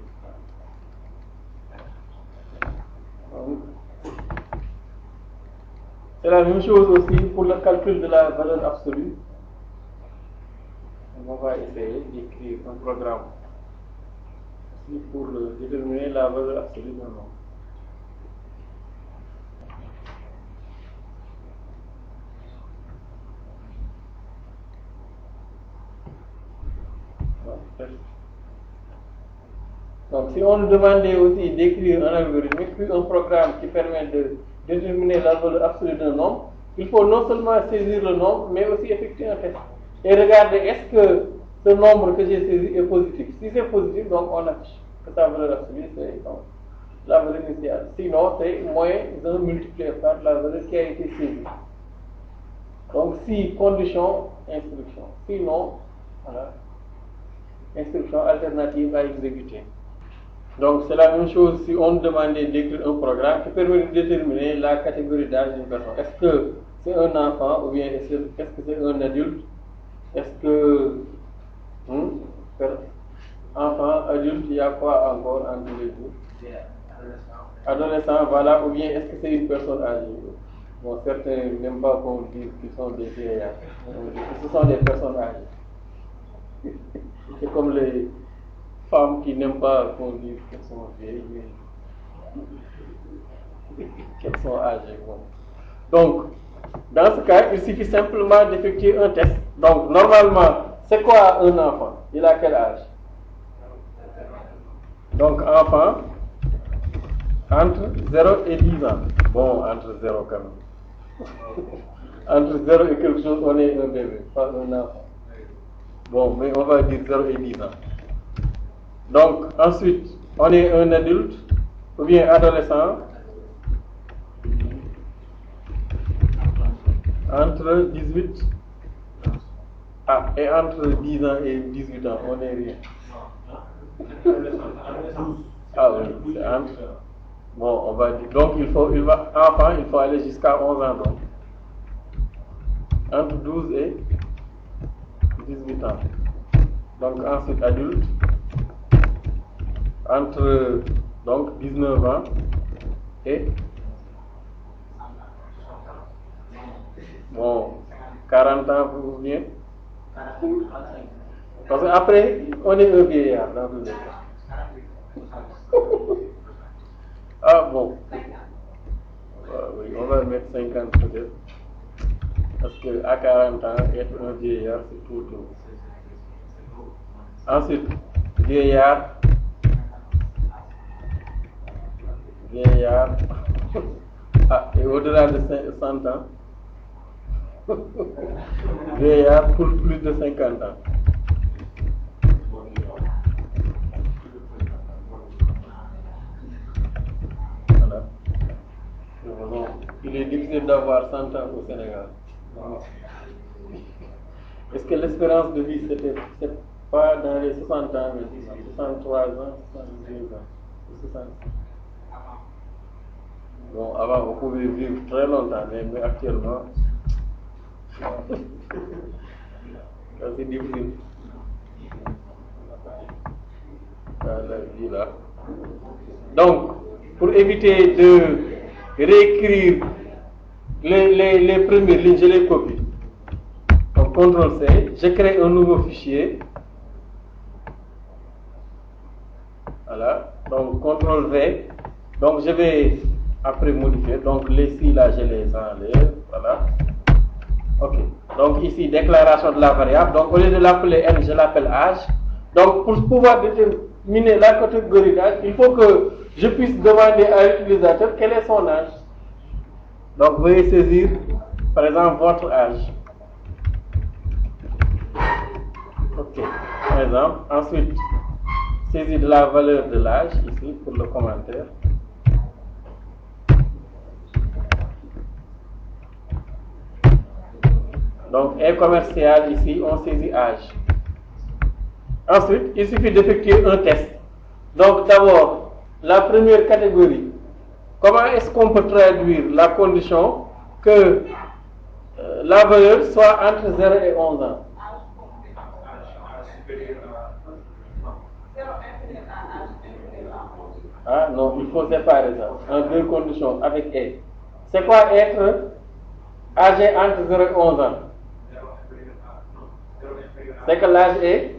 C'est la même chose aussi pour le calcul de la valeur absolue. On va essayer d'écrire un programme aussi pour déterminer la valeur absolue d'un nombre. Donc, si on nous demandait aussi d'écrire un algorithme, puis un programme qui permet de déterminer la valeur absolue d'un nombre, il faut non seulement saisir le nombre, mais aussi effectuer un test. Et regarder est-ce que ce nombre que j'ai saisi est positif. Si c'est positif, donc on affiche que sa valeur absolue c'est la valeur initiale. Sinon, c'est moins 1 multiplié par la valeur qui a été saisie. Donc, si condition, instruction. Sinon, voilà, instruction alternative à exécuter. Donc, c'est la même chose si on demandait d'écrire un programme qui permet de déterminer la catégorie d'âge d'une personne. Est-ce que c'est un enfant ou bien est-ce que c'est un adulte? Est-ce que enfant, adulte, il y a quoi encore entre les deux? Adolescent, voilà, ou bien est-ce que c'est une personne âgée? Bon, certains n'aiment pas qu'on dise qu'ils sont des vieillards. Ce sont des personnes âgées. C'est comme les femmes qui n'aiment pas qu'on dise qu'elles sont vieilles, mais qu'elles sont âgées. Bon. Donc, dans ce cas, il suffit simplement d'effectuer un test. Donc, normalement, c'est quoi un enfant? Il a quel âge? Donc, enfant, entre 0 et 10 ans. Bon, entre 0 quand même. Entre 0 et quelque chose, on est un bébé, pas un enfant. Bon, mais on va dire 0 et 10 ans. Donc, ensuite, on est un adulte, ou bien adolescent, entre 18 et entre 10 ans et 18 ans, on n'est rien. Ah oui, c'est entre. Bon, on va dire. Donc, enfant, il faut aller jusqu'à 11 ans. Donc. Entre 12 et 18 ans. Donc, ensuite, adulte. Entre, donc, 19 ans et, bon, 40 ans, vous venez. Parce qu'après, on est un vieillard dans tous les cas. Ah bon. Oui, on va mettre 50 peut-être. Parce qu'à 40 ans, être un vieillard, c'est tout. Ensuite, vieillard. Ah, et au-delà de 100 ans. Vieillard pour plus de 50 ans. Voilà. Il est difficile d'avoir 100 ans au Sénégal. Est-ce que l'espérance de vie, c'est pas dans les 60 ans, mais 63 ans, 72 ans, 60 ans? Bon, avant, on pouvait vivre très longtemps, mais actuellement, c'est difficile. La vie là. Donc, pour éviter de réécrire les premières lignes, je les copie. Donc, CTRL-C, je crée un nouveau fichier. Voilà. Donc, CTRL-V. Donc, je vais après modifier. Donc, les si là, je les enlève. Voilà. Ok. Donc, ici, déclaration de la variable. Donc, au lieu de l'appeler N, je l'appelle âge. Donc, pour pouvoir déterminer la catégorie d'âge, il faut que je puisse demander à l'utilisateur quel est son âge. Donc, veuillez saisir, par exemple, votre âge. Ok. Par exemple, ensuite, saisir de la valeur de l'âge, ici, pour le commentaire. Donc, est commercial, ici, on saisit âge. Ensuite, il suffit d'effectuer un test. Donc, d'abord, la première catégorie. Comment est-ce qu'on peut traduire la condition que la valeur soit entre 0 et 11 ans? Ah non, il faut séparer ça en deux conditions avec et. C'est quoi être âgé entre 0 et 11 ans? C'est que l'âge est.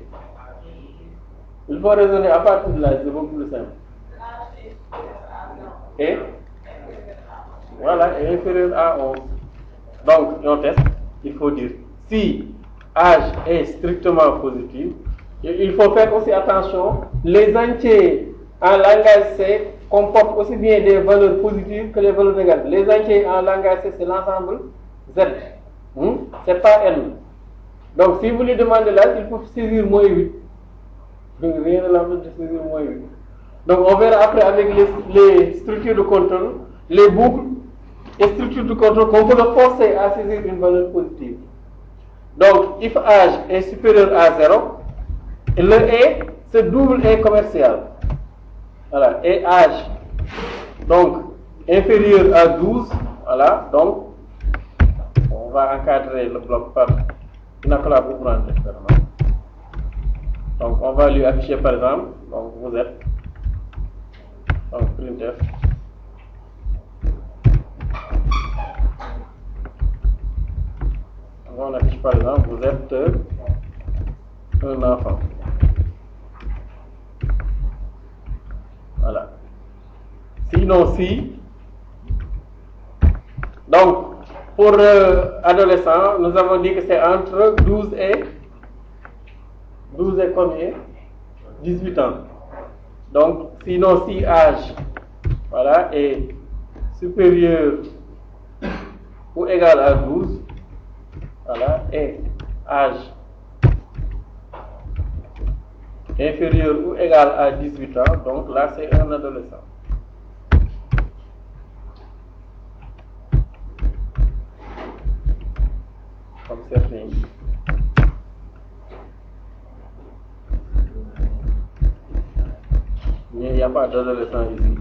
Il faut raisonner à partir de l'âge, c'est beaucoup plus simple. Et voilà, est inférieur à 11. Donc, on teste, il faut dire si âge est strictement positif, il faut faire aussi attention, les entiers en langage C comportent aussi bien des valeurs positives que les valeurs négatives. Les entiers en langage C, c'est l'ensemble Z. C'est pas N. Donc, si vous lui demandez l'âge, il faut saisir moins 8. Donc, rien de l'empêche de saisir moins 8. Donc on verra après avec les structures de contrôle, les boucles et structures de contrôle qu'on peut le forcer à saisir une valeur positive. Donc if âge est supérieur à 0, le et c'est double et commercial. Voilà, et âge donc inférieur à 12, voilà, donc on va encadrer le bloc par une accolade ouvrante externe. Donc on va lui afficher par exemple, donc vous êtes, donc printf. On affiche par exemple, vous êtes un enfant. Voilà. Sinon si, donc pour adolescents, nous avons dit que c'est entre 12 et combien? 18 ans. Donc sinon si âge, voilà, est supérieur ou égal à 12, voilà, et âge inférieur ou égal à 18 ans, donc là c'est un adolescent. Comme certains ici. Mais il n'y a pas d'adolescent ici.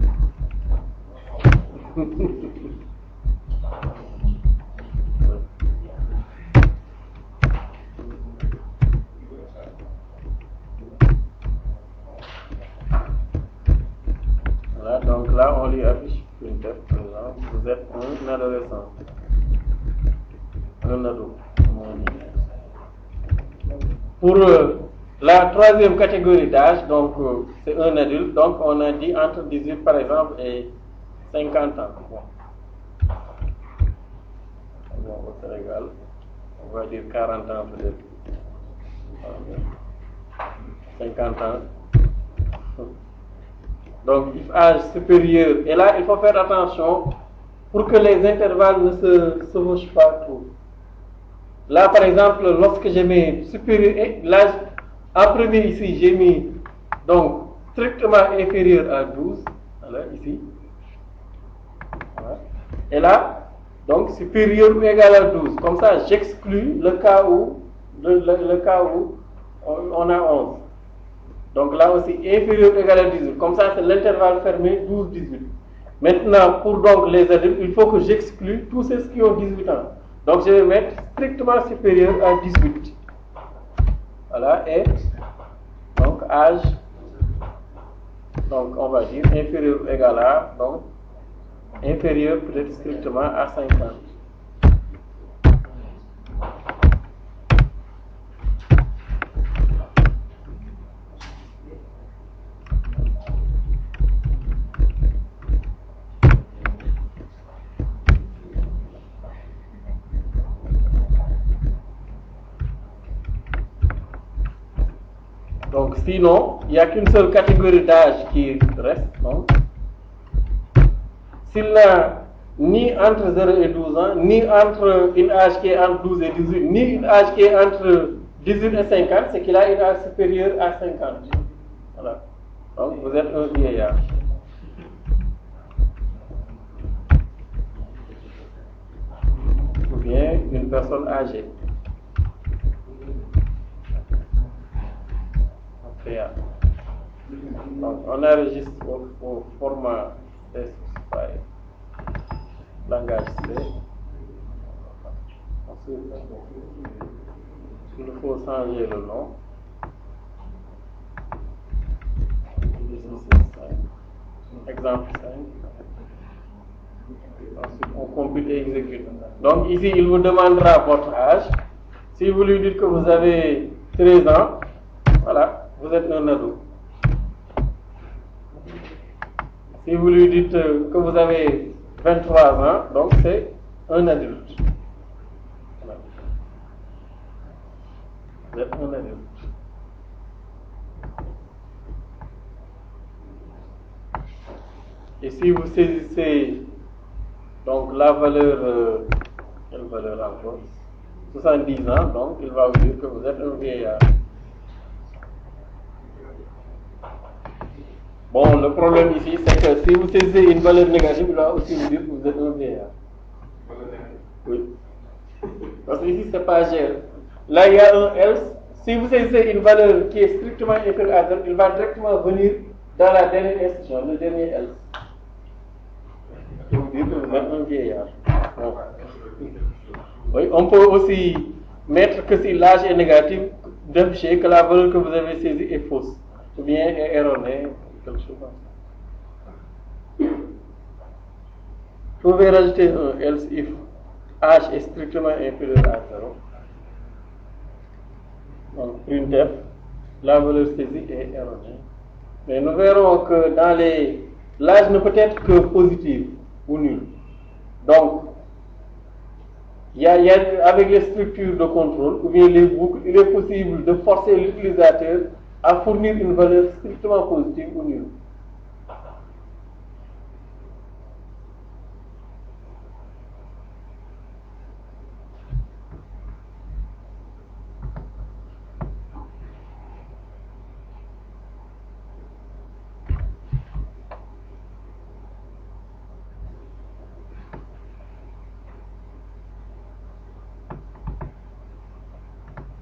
Voilà, donc là on lui affiche une tête, par exemple, vous êtes un adolescent, un ado. Pour la troisième catégorie d'âge, donc c'est un adulte, donc on a dit entre 18 par exemple et 50 ans. Bon, au Sénégal, on va dire 40 ans peut-être. 50 ans. Donc, âge supérieur. Et là, il faut faire attention pour que les intervalles ne se chevauchent pas trop. Là, par exemple, lorsque j'ai mis supérieur, l'âge en premier ici, j'ai mis donc strictement inférieur à 12. Voilà, ici. Voilà. Et là, donc supérieur ou égal à 12. Comme ça, j'exclus le cas où, le cas où on a 11. Donc là aussi, inférieur ou égal à 18. Comme ça, c'est l'intervalle fermé 12-18. Maintenant, pour donc les adultes, il faut que j'exclue tous ceux qui ont 18 ans. Donc je vais mettre strictement supérieur à 18. Voilà, et donc âge, donc on va dire inférieur ou égal à, donc inférieur peut-être strictement à 50. Donc sinon, il n'y a qu'une seule catégorie d'âge qui reste, non? S'il n'a ni entre 0 et 12 ans, ni entre une âge qui est entre 12 et 18, ni une âge qui est entre 18 et 50, c'est qu'il a une âge supérieure à 50. Voilà. Donc vous êtes un vieillard. Ou bien une personne âgée. Donc on enregistre au format S5, langage C. Ensuite, il faut changer le nom. Exemple 5. Ensuite, on compute et exécute. Donc ici, il vous demandera votre âge. Si vous lui dites que vous avez 13 ans, voilà. Vous êtes un ado. Si vous lui dites que vous avez 23 ans, donc c'est un adulte. Voilà. Vous êtes un adulte. Et si vous saisissez donc la valeur, quelle valeur encore? 70 ans, donc il va vous dire que vous êtes un vieillard. Bon, le problème ici, c'est que si vous saisissez une valeur négative, il va aussi vous dire que vous êtes un vieillard. Oui. Parce que ici, c'est pas gère. Là, il y a un else. Si vous saisissez une valeur qui est strictement inférieure à 0, il va directement venir dans la dernière instruction, le dernier else. Pour vous dire que vous êtes un vieillard. Bon. Oui, on peut aussi mettre que si l'âge est négatif, d'afficher que la valeur que vous avez saisie est fausse, ou bien est erronée, quelque chose comme ça. Vous pouvez rajouter un else if âge est strictement inférieur à 0. Donc, printf, la valeur saisie est erronée. Mais nous verrons que dans l'âge ne peut être que positif ou nul. Donc, avec les structures de contrôle ou bien les boucles, il est possible de forcer l'utilisateur à fournir une valeur strictement positive ou nulle.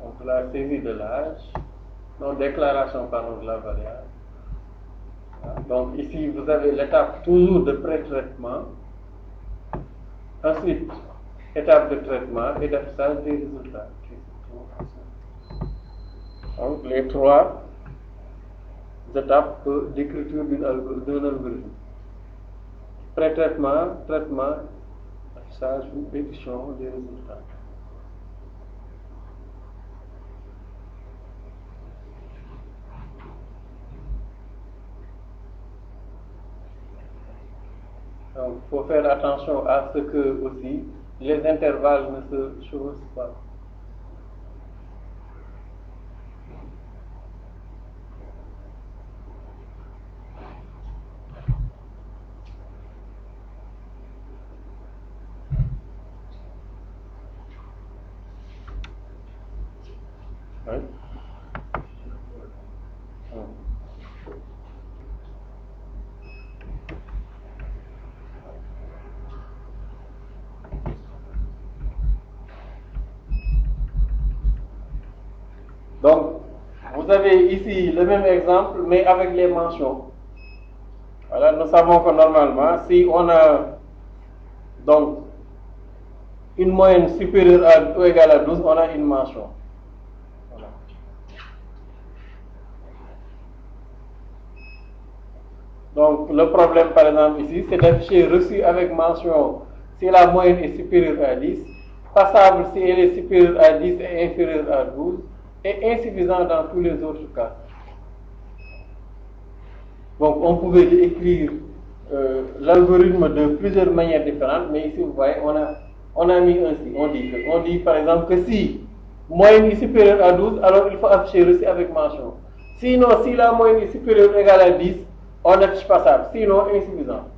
Donc la saisie de l'âge, non, déclaration pardon, de la variable. Donc ici vous avez l'étape toujours de pré-traitement, ensuite étape de traitement et d'affichage des résultats. Donc les trois étapes d'écriture d'un algorithme. Pré-traitement, traitement, affichage ou édition des résultats. Donc, il faut faire attention à ce que aussi les intervalles ne se chevauchent pas. Oui. Donc, vous avez ici le même exemple, mais avec les mentions. Voilà, nous savons que normalement, si on a donc une moyenne supérieure à ou égale à 12, on a une mention. Voilà. Donc, le problème, par exemple, ici, c'est d'afficher reçu avec mention si la moyenne est supérieure à 10, passable si elle est supérieure à 10 et inférieure à 12, et insuffisant dans tous les autres cas. Donc, on pouvait écrire l'algorithme de plusieurs manières différentes, mais ici, vous voyez, on a mis un si. On dit par exemple que si moyenne est supérieure à 12, alors il faut afficher reçu avec mention. Sinon, si la moyenne est supérieure ou égale à 10, on affiche passable, sinon insuffisant.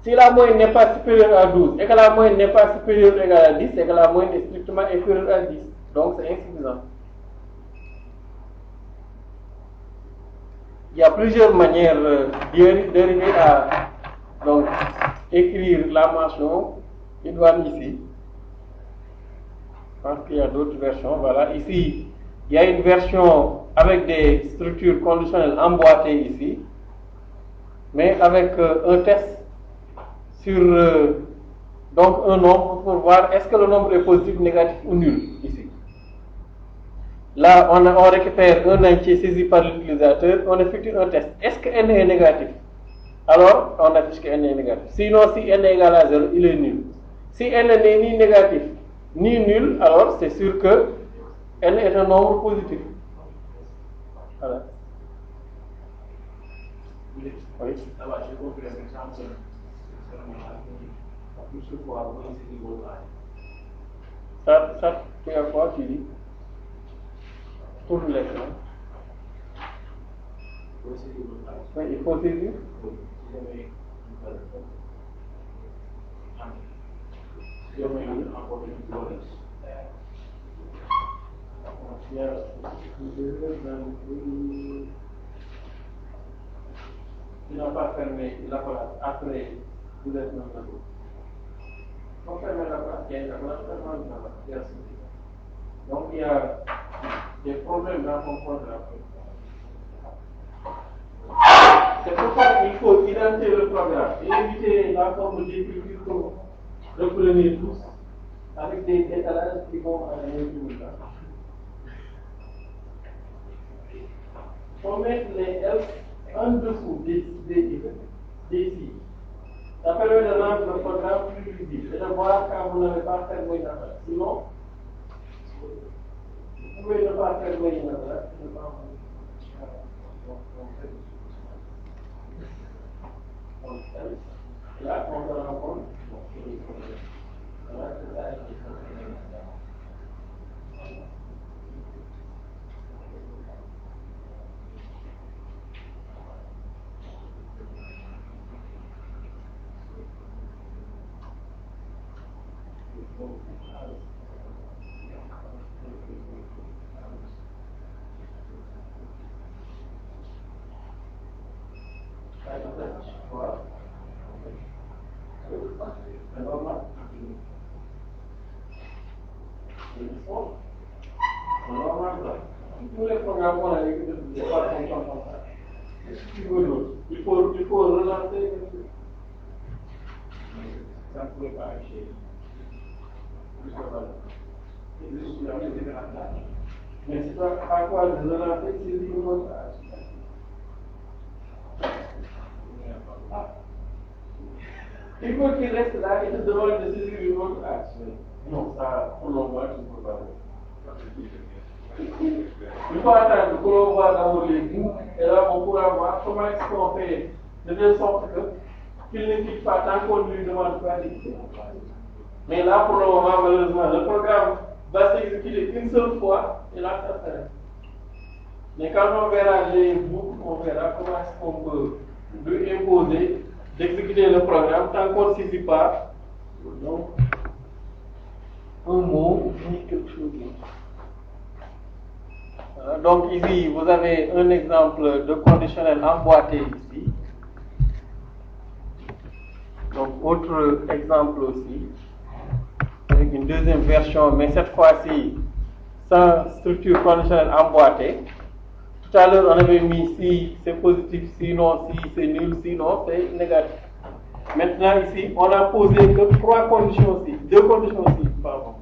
Si la moyenne n'est pas supérieure à 12 et que la moyenne n'est pas supérieure ou égale à 10, c'est que la moyenne est strictement inférieure à 10. Donc c'est insuffisant. Il y a plusieurs manières d'arriver à donc, écrire la mention idoine ici. Je pense qu'il y a d'autres versions. Voilà, ici, il y a une version avec des structures conditionnelles emboîtées ici, mais avec un test sur donc un nombre pour voir est-ce que le nombre est positif, négatif ou nul ici. Là, on récupère un entier saisi par l'utilisateur, on effectue un test. Est-ce que n est négatif? Alors, on affiche que n est négatif. Sinon, si n est égal à 0, il est nul. Si n n'est ni négatif ni nul, alors c'est sûr que n est un nombre positif. Voilà. Oui. Ça, tu as quoi, tu dis? Pour l'écran. Oui, il faut saisir. il n'a pas fermé la place après vous êtes dans le dos. Quand fermer la place, il y a une place, donc il y a des problèmes dans son programme. C'est pourquoi il faut identifier le programme et éviter la forme d'écriture que reprenez tous avec des décalages qui vont à l'infini. On met les L en dessous des I. Ça permet de rendre le programme plus visible et de voir quand vous n'avez pas fermé la place. Sinon, vous pouvez ne pas fermer la place. Là, on se rend compte. Tous les programmes qu'on a écrits de façon comme ça. Il faut relancer. Ça ne pouvait pas acheter. Mais c'est pas à quoi de relancer si le niveau il faut qu'il reste là et te demande de saisir une autre axe. Non, ça, pour le moment, tu ne peux pas. Il faut attendre que l'on voit dans les bouts et là on pourra voir comment est-ce qu'on fait de telle sorte qu'il ne quitte pas tant qu'on ne lui demande pas d'écouter. Mais là pour le moment, malheureusement, le programme va s'exécuter qu'une seule fois et là ça s'arrête. Mais quand on verra les bouts, on verra comment est-ce qu'on peut lui imposer d'exécuter le programme tant qu'on ne saisit pas donc, un mot ni quelque chose d'autre. Donc ici, vous avez un exemple de conditionnel emboîté ici. Donc autre exemple aussi, avec une deuxième version, mais cette fois-ci sans structure conditionnelle emboîtée. Tout à l'heure, on avait mis si c'est positif, sinon si c'est nul, sinon c'est négatif. Maintenant ici, on a posé que trois conditions aussi, deux conditions aussi, pardon.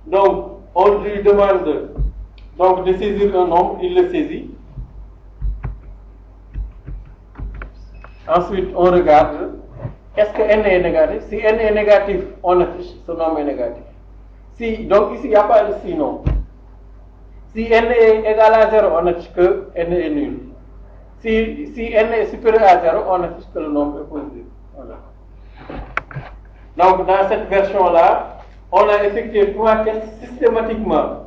Donc, on lui demande donc de saisir un nombre, il le saisit. Ensuite, on regarde, est-ce que n est négatif? Si n est négatif, on affiche ce nombre est négatif. Si, donc ici, il n'y a pas de sinon. Si n est égal à 0, on affiche que n est nul. Si n est supérieur à 0, on affiche que le nombre est positif. Voilà. Donc, dans cette version-là, on a effectué trois tests systématiquement.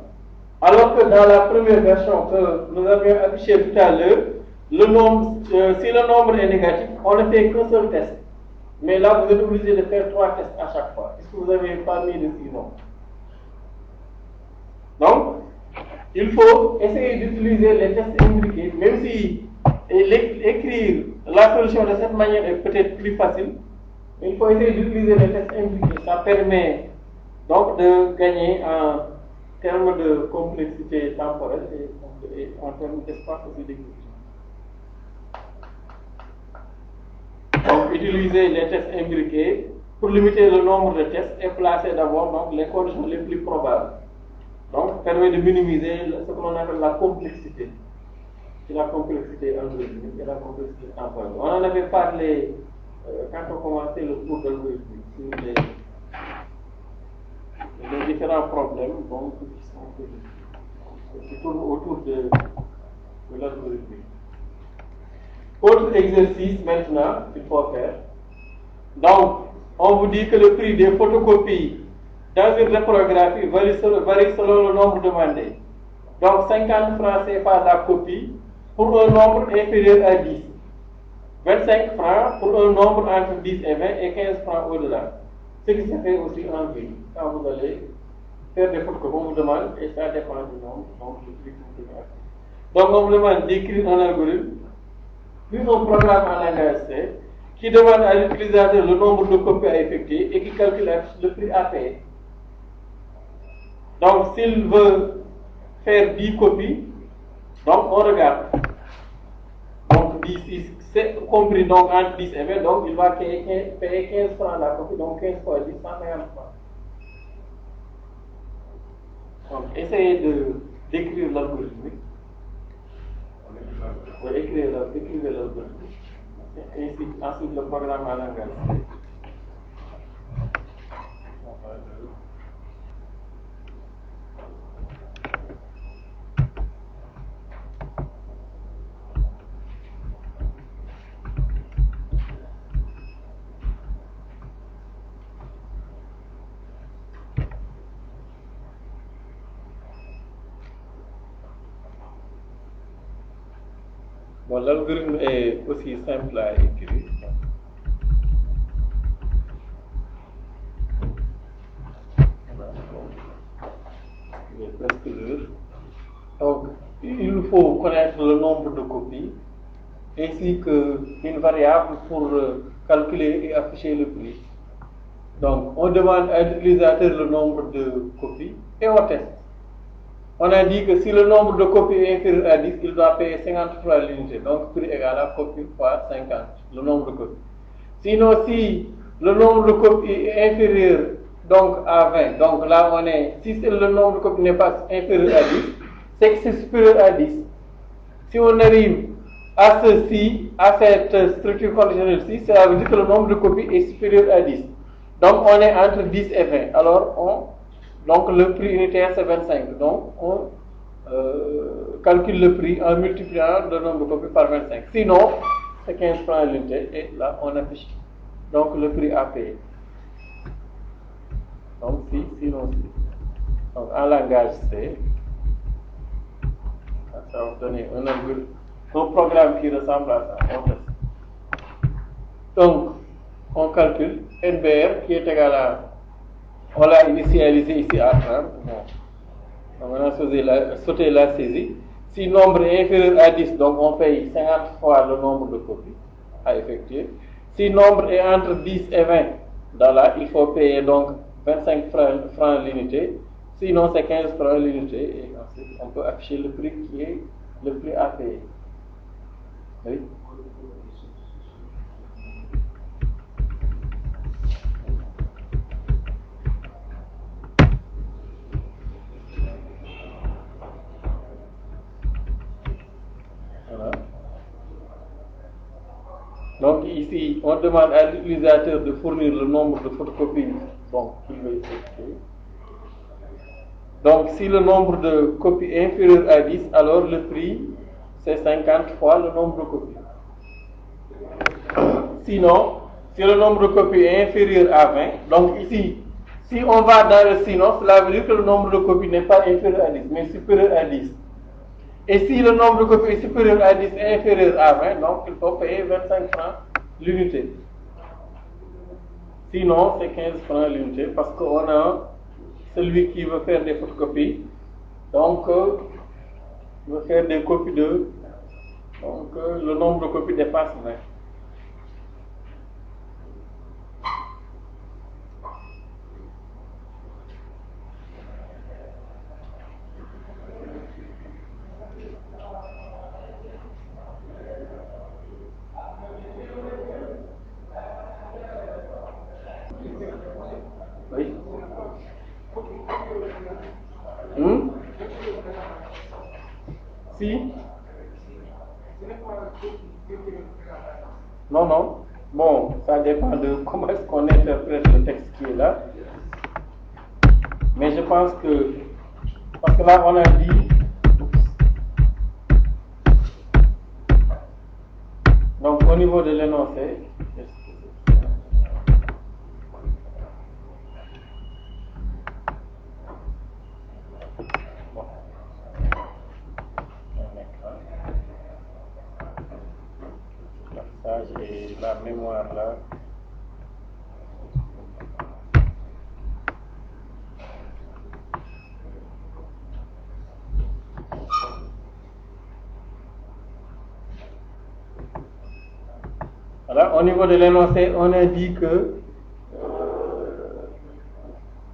Alors que dans la première version que nous avions affichée tout à l'heure, le nombre, si le nombre est négatif, on ne fait qu'un seul test. Mais là, vous êtes obligé de faire trois tests à chaque fois, puisque vous n'avez pas mis de sinon. Donc, il faut essayer d'utiliser les tests imbriqués, même si écrire la solution de cette manière est peut-être plus facile, mais il faut essayer d'utiliser les tests imbriqués. Ça permet donc de gagner en termes de complexité temporelle et en termes d'espace aussi d'exécution. Donc, utiliser les tests imbriqués pour limiter le nombre de tests et placer d'abord donc, les conditions les plus probables. Donc, permet de minimiser ce que l'on appelle la complexité. C'est la complexité algorithmique et la complexité temporelle. On en avait parlé quand on commençait le cours d'algorithmique sur les différents problèmes donc, qui tournent autour de l'algorithme. Autre exercice maintenant qu'il faut faire. Donc, on vous dit que le prix des photocopies dans une reprographie varie selon le nombre demandé. Donc, 50 francs CFA la copie pour un nombre inférieur à 10. 25 francs pour un nombre entre 10 et 20 et 15 francs au-delà. Ce qui se fait aussi en ville. Quand vous allez faire des photocopies, on vous demande, et ça dépend du nombre, donc le prix que vous devez. Donc, on vous demande d'écrire un algorithme puis un programme en langage C qui demande à l'utilisateur le nombre de copies à effectuer et qui calcule le prix à payer. Donc, s'il veut faire 10 copies, donc on regarde. Donc, 10, c'est compris donc entre 10 et 20, donc il va payer 15 francs la copie, donc 15 fois 10, 150 francs. Donc, essayez d'écrire l'algorithme. Oui, écrivez l'algorithme. Et ensuite le programme en langage C. Bon, l'algorithme est aussi simple à écrire. Il est presque l'heure. Donc, il nous faut connaître le nombre de copies ainsi qu'une variable pour calculer et afficher le prix. Donc, on demande à l'utilisateur le nombre de copies et on teste. On a dit que si le nombre de copies est inférieur à 10, il doit payer 50 francs l'unité. Donc, prix égal à copie fois 50, le nombre de copies. Sinon, si le nombre de copies est inférieur donc, à 20, donc là, si le nombre de copies n'est pas inférieur à 10, c'est que c'est supérieur à 10. Si on arrive à ceci, à cette structure conditionnelle-ci, cela veut dire que le nombre de copies est supérieur à 10. Donc, on est entre 10 et 20. Alors, donc le prix unitaire c'est 25. Donc on calcule le prix en multipliant le nombre de copies par 25. Sinon, c'est 15 francs l'unité et là on affiche donc le prix à payer. Donc sinon. Donc en langage C, ça va donner un programme qui ressemble à ça. Donc on calcule NBR qui est égal à, on l'a initialisé ici à 30. Bon. On a sauté la saisie. Si le nombre est inférieur à 10, donc on paye 50 fois le nombre de copies à effectuer. Si le nombre est entre 10 et 20, là, il faut payer donc 25 francs l'unité. Sinon, c'est 15 francs l'unité. Et ensuite, on peut afficher le prix qui est le prix à payer. Oui. Donc ici, on demande à l'utilisateur de fournir le nombre de photocopies qu'il veut effectuer. Donc si le nombre de copies est inférieur à 10, alors le prix c'est 50 fois le nombre de copies. Sinon, si le nombre de copies est inférieur à 20, donc ici, si on va dans le sinon, cela veut dire que le nombre de copies n'est pas inférieur à 10, mais supérieur à 10. Et si le nombre de copies est supérieur à 10 et inférieur à 20, donc il faut payer 25 francs l'unité. Sinon, c'est 15 francs l'unité parce qu'on a celui qui veut faire des photocopies, donc il veut faire des copies de, donc le nombre de copies dépasse 20. Oui. Si. Non. Bon, ça dépend de comment est-ce qu'on interprète le texte qui est là. Mais je pense que, parce que là on a dit, donc au niveau de l'énoncé, j'ai la mémoire là. Voilà, au niveau de l'énoncé, on a dit que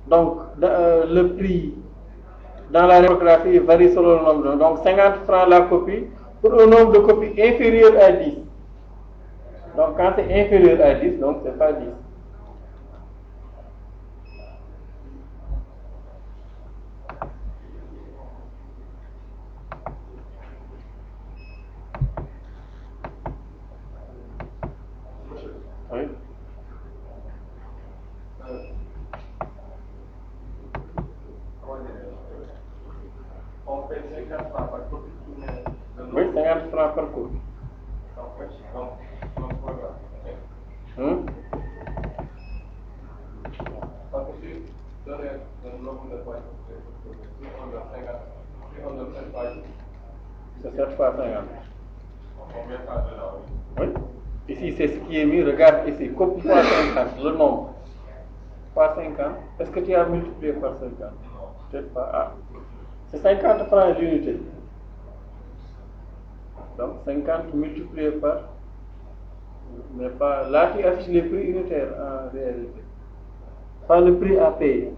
donc le prix dans la reprographie varie selon le nombre. Donc 50 francs la copie pour un nombre de copies inférieur à 10. Donc quand c'est inférieur à 10, donc c'est pas 10. Oui. On paye 50 francs par copie. Oui, 50 francs par copie. Parce que si on donne un nombre de pages, si on donne 50, si on donne 7 pages, C'est 7 fois 50. combien ça donne? Oui. Ici, c'est ce qui est mis. Regarde ici, copie fois 50, le nombre. Fois 50. Est-ce que tu as multiplié par 50? Peut-être pas. Ah. C'est 50 francs l'unité. Donc 50 multiplié par. Mais pas. Là, tu affiches les prix unitaires en réalité. Pas le prix à payer.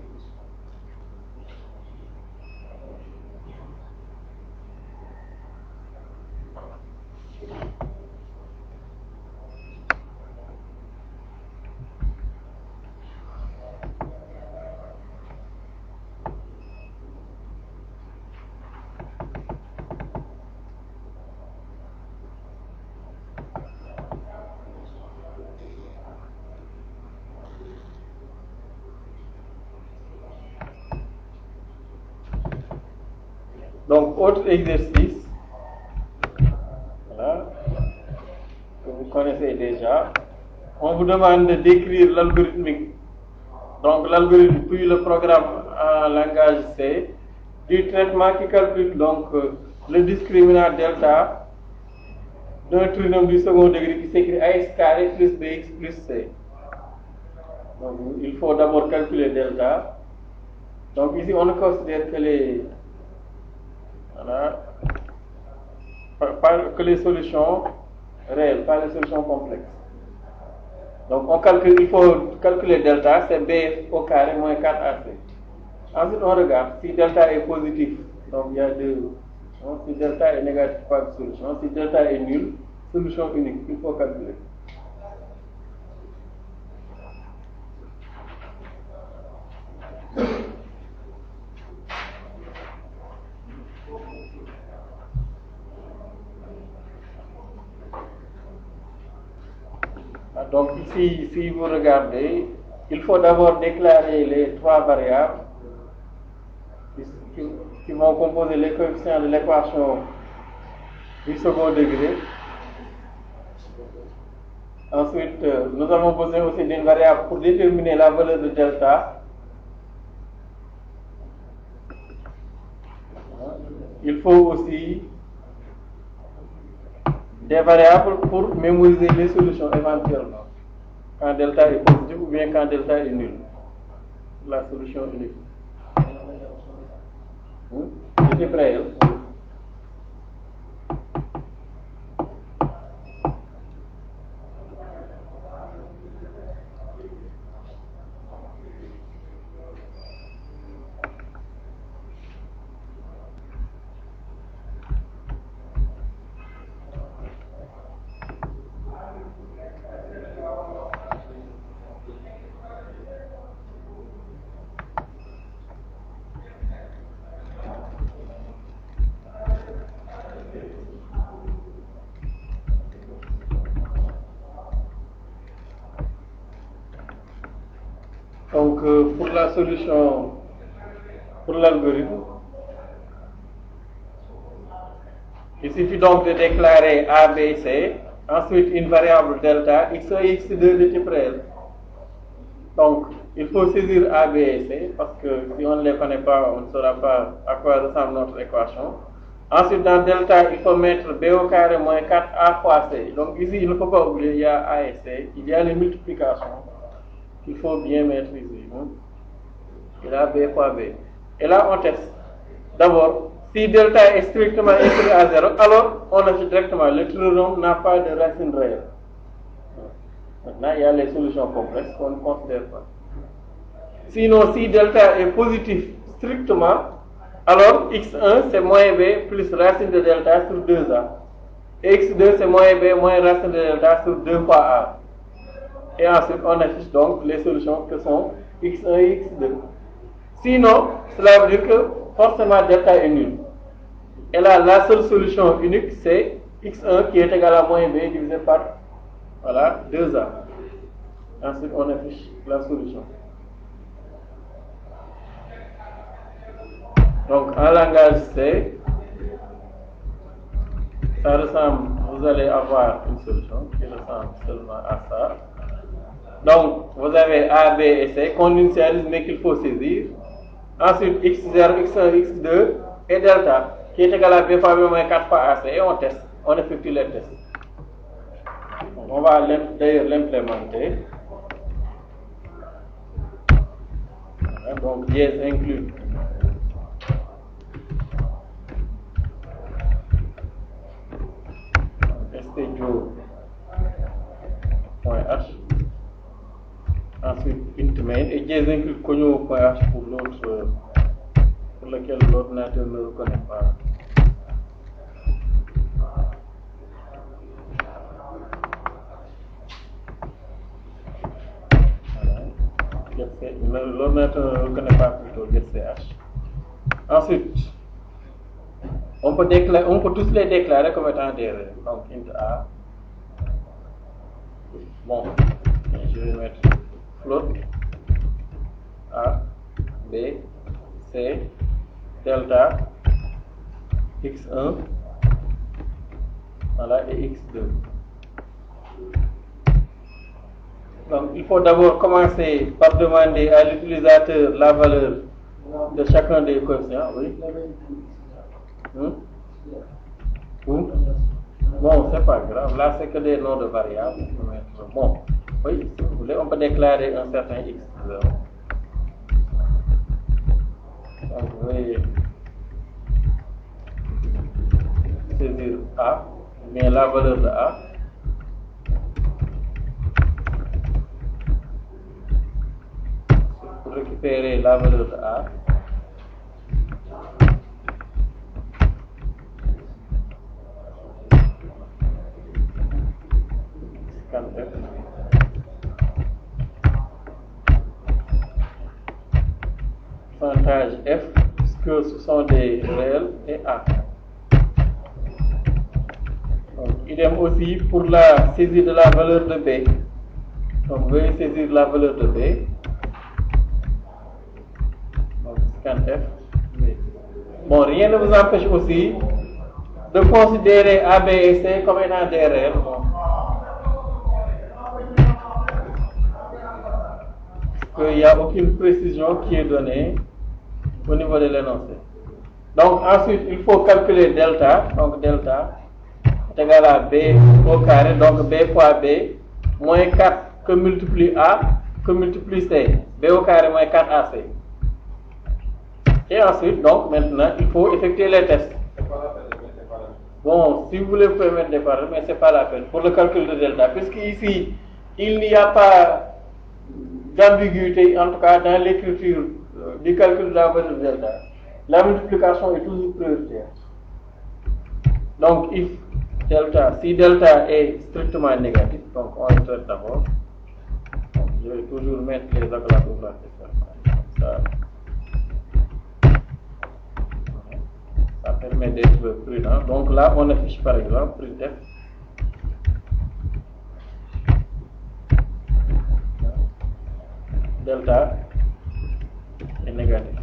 Donc, autre exercice, voilà, que vous connaissez déjà. On vous demande de décrire l'algorithmique. Donc, l'algorithme puis le programme en langage C du traitement qui calcule donc le discriminant delta d'un trinôme du second degré qui s'écrit AX carré plus BX plus C. Donc, il faut d'abord calculer delta. Donc, ici, on ne considère que les voilà, pas que les solutions réelles, pas les solutions complexes. Donc on calcule, il faut calculer delta, c'est B au carré moins 4AC. Ensuite on regarde si delta est positif, donc il y a deux. Donc, si delta est négatif, pas de solution. Si delta est nul, solution unique, il faut calculer. Donc ici, si vous regardez, il faut d'abord déclarer les trois variables qui vont composer les coefficients de l'équation du second degré. Ensuite, nous avons besoin aussi d'une variable pour déterminer la valeur de delta. Il faut aussi des variables pour mémoriser les solutions éventuellement. Quand delta est positif ou bien quand delta est nul. La solution unique. C'était prêt. Donc, pour la solution, pour l'algorithme, il suffit donc de déclarer A, B, C, ensuite une variable delta, x1 et x2 de type réel. Donc, il faut saisir A, B et C, parce que si on ne les connaît pas, on ne saura pas à quoi ressemble notre équation. Ensuite, dans delta, il faut mettre B au carré moins 4A fois C. Donc ici, il ne faut pas oublier, il y a A et C, il y a les multiplications qu'il faut bien maîtriser. Il y a B fois B. Et là, on teste. D'abord, si delta est strictement inférieur à 0, alors on affiche directement le trinôme n'a pas de racine réelle. Maintenant, il y a les solutions complexes qu'on ne considère pas. Sinon, si delta est positif strictement, alors x1 c'est moins b plus racine de delta sur 2a. Et x2 c'est moins b moins racine de delta sur 2 fois a. Et ensuite, on affiche donc les solutions que sont x1 et x2. Sinon, cela veut dire que forcément delta est nul. Et là, la seule solution unique, c'est x1 qui est égal à moins b divisé par, voilà, 2a. Ensuite, on affiche la solution. Donc, en langage C, ça ressemble, vous allez avoir une solution qui ressemble seulement à ça. Donc, vous avez A, B et C qu'on initialise mais qu'il faut saisir. Ensuite, x0, x1, x2 et delta qui est égal à B fois B moins 4 fois AC et on teste, on effectue les tests. On va d'ailleurs l'implémenter. Voilà, donc, dièse inclus. stdio.h. Ensuite, int main et dièse inclus cogno.h pour l'autre, pour lequel l'ordinateur ne reconnaît pas. Voilà. L'ordinateur ne reconnaît pas plutôt getch. Ensuite, on peut tous les déclarer comme étant des erreurs. Donc, int a. Bon, je vais mettre float a, b, c, delta, x1, voilà, et x2. Donc, il faut d'abord commencer par demander à l'utilisateur la valeur de chacun des coefficients, oui. Bon, c'est pas grave. Là, c'est que des noms de variables. Bon, oui, si vous voulez, on peut déclarer un certain x0. Donc, vous voyez, saisir A, bien la valeur de A. Pour récupérer la valeur de A. Pourcentage F, puisque ce sont des réels, et A. Donc, idem aussi pour la saisie de la valeur de B. Donc, vous pouvez saisir la valeur de B. Donc, scanf. Bon, rien ne vous empêche aussi de considérer A, B et C comme étant des réels. Bon. Il n'y a aucune précision qui est donnée au niveau de l'énoncé. Donc ensuite, il faut calculer delta. Donc delta est égal à B au carré. Donc B fois B moins 4 que multiplie A que multiplie C. B au carré moins 4AC. Et ensuite, donc maintenant, il faut effectuer les tests. Bon, si vous voulez, vous pouvez mettre des paramètres, mais ce n'est pas la peine pour le calcul de delta. Puisqu'ici, il n'y a pas d'ambiguïté, en tout cas dans l'écriture du calcul de la valeur de delta. La multiplication est toujours prioritaire. Donc, if delta, si delta est strictement négatif, donc on le traite d'abord. Je vais toujours mettre les accolades au bas de ça. Ça permet d'être prudent. Donc là, on affiche par exemple printf. Delta est négatif.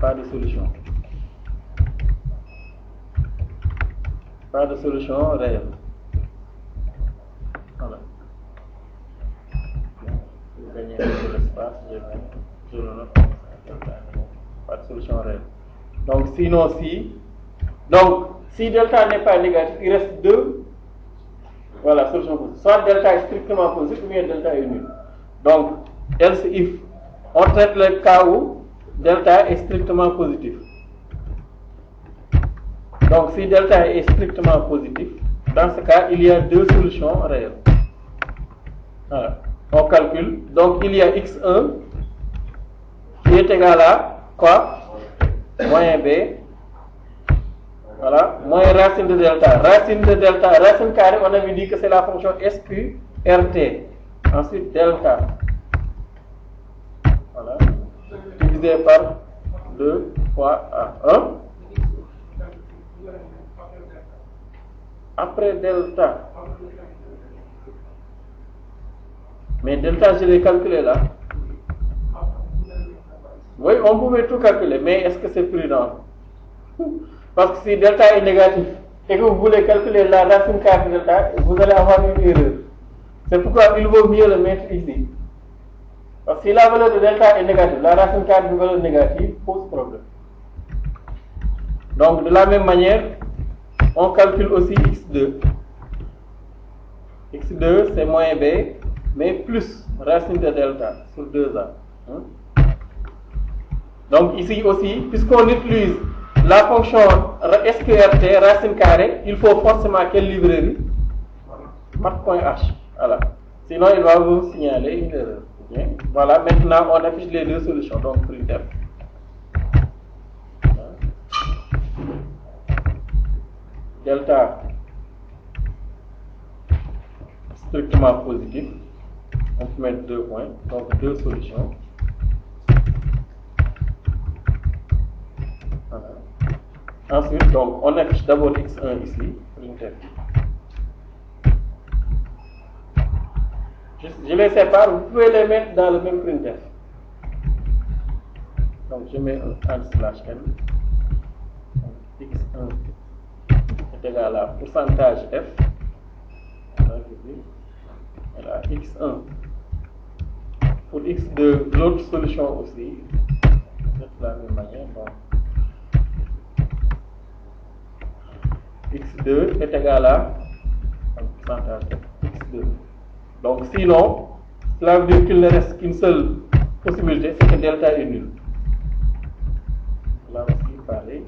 Pas de solution. Pas de solution réelle. Voilà. Vous gagnez de l'espace, je le note. Pas de solution réelle. Donc sinon si delta n'est pas négatif, il reste deux. Voilà, solution positive. Soit delta est strictement positif ou bien delta est nul. Donc, else if, on traite le cas où delta est strictement positif. Donc, si delta est strictement positif, Dans ce cas, il y a deux solutions réelles. Voilà. On calcule. Donc, il y a x1 qui est égal à quoi? Moins b. Voilà. Moins racine de delta. Racine de delta. Racine carrée, on avait dit que c'est la fonction SQRT. Ensuite, delta. Voilà. Divisé par 2 fois A1. Après delta. Mais delta, je l'ai calculé là. Oui, on pouvait tout calculer, mais est-ce que c'est prudent? Parce que si delta est négatif et que vous voulez calculer la racine carrée de delta, vous allez avoir une erreur. C'est pourquoi il vaut mieux le mettre ici. Parce que si la valeur de delta est négative, la racine carrée d'une valeur négative pose problème. Donc, de la même manière, on calcule aussi x2. x2, c'est moins b, mais plus racine de delta sur 2a. Donc, ici aussi, puisqu'on utilise la fonction SQRT, racine carrée, il faut forcément quelle librairie? Math.h. Voilà. Sinon, il va vous signaler une erreur. Bien. Voilà, maintenant, on affiche les deux solutions. Donc, printf. Delta strictement positif. On peut mettre 2 points. Donc, deux solutions. Voilà. Ensuite, donc, on affiche d'abord x1 ici, printf. Je les sépare, vous pouvez les mettre dans le même printf. Donc, je mets un /n. x1 est égal à pourcentage f. Voilà, x1. Pour x2, l'autre solution aussi, de la même manière. Donc, x2 est égal à pourcentage f, x2. Donc, sinon, cela veut dire qu'il ne reste qu'une seule possibilité, c'est que delta est nul. Là aussi, pareil.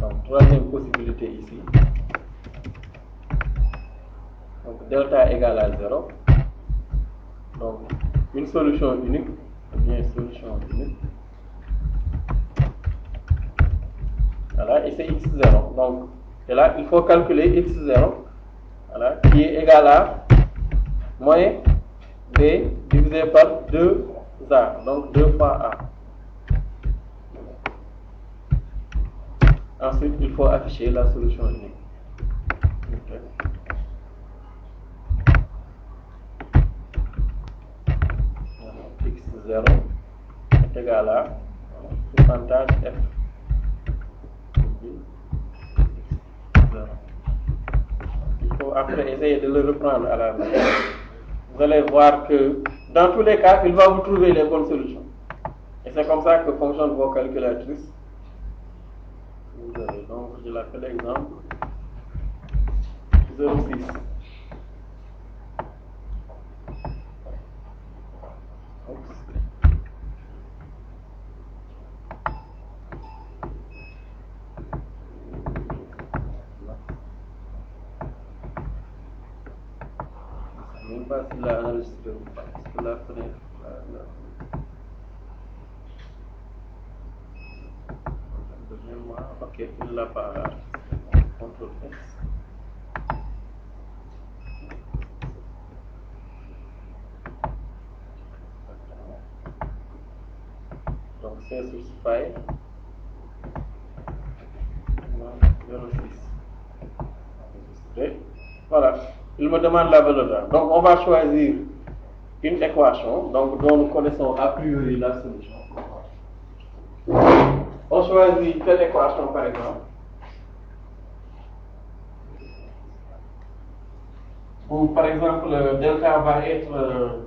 Donc, troisième possibilité ici. Donc, delta égale à 0. Donc, une solution unique, ou bien solution unique. Voilà, et c'est x0. Donc, et là, il faut calculer x0, voilà, qui est égal à moins b divisé par 2a, donc 2 fois a. Ensuite, il faut afficher la solution unique. Okay. X0 est égal à pourcentage f. Il faut après essayer de le reprendre à la main. Vous allez voir que dans tous les cas, il va vous trouver les bonnes solutions. Et c'est comme ça que fonctionnent vos calculatrices. Vous avez donc, je l'appelle exemple 06. Même pas s'il l'a enregistré ou pas. Est-ce que la fenêtre ok, il l'a pas enregistré. CTRL S. Donc c'est sur Spy 06. Voilà. Il me demande la valeur là. Donc on va choisir une équation donc, dont nous connaissons a priori la solution. On choisit telle équation par exemple. Où par exemple delta va être,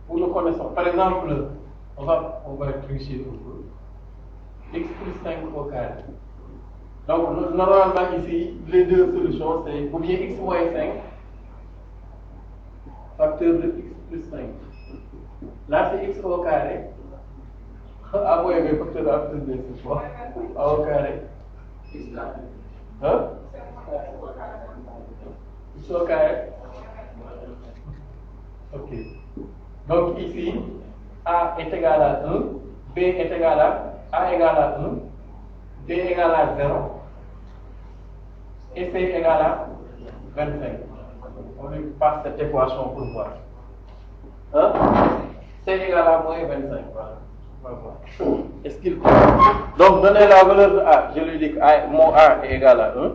où nous connaissons, par exemple, on va tricher un peu, x plus 5 au carré. Donc normalement ici, les deux solutions c'est ou bien x moins 5, facteur de x plus 5. Là c'est x au carré, A moins B facteur A plus B c'est quoi? A au carré. Hein? X au carré. Ok. Donc ici, A est égal à 1, B est égal à A égale à 1, B égale à 0, et C égale à 25. On lui passe cette équation pour voir. Hein? C égale à moins 25. Voilà. Est-ce qu'il donc donner la valeur de A, je lui dis que mon A est égal à 1.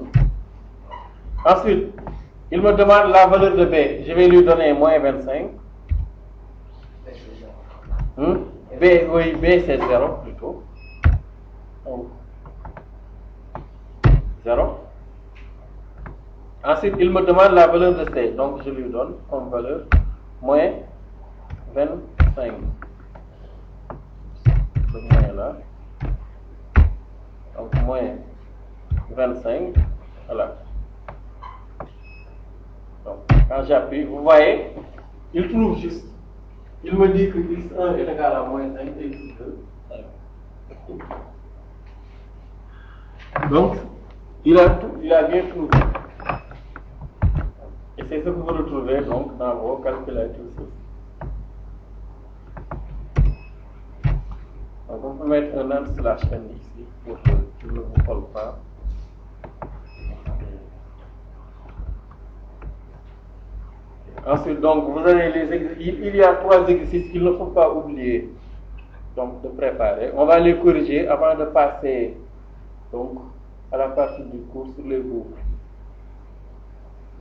Ensuite, il me demande la valeur de B, je vais lui donner moins 25. B, oui, B c'est 0 plutôt. Donc, 0. Ensuite, il me demande la valeur de C, donc je lui donne comme valeur moins 25. Ce moins là. Donc, moins 25. Voilà. Donc, quand j'appuie, vous voyez, il trouve juste. Il me dit que x1 est égal à moins 5 et x2. Donc, il a bien trouvé. Et c'est ce que vous retrouvez donc dans vos calculateurs. Donc, on peut mettre un /n ici pour qu'il ne vous colle pas. Ensuite, donc, vous avez les exercices. Il y a 3 exercices qu'il ne faut pas oublier donc, de préparer. On va les corriger avant de passer donc, à la partie du cours sur les boucles.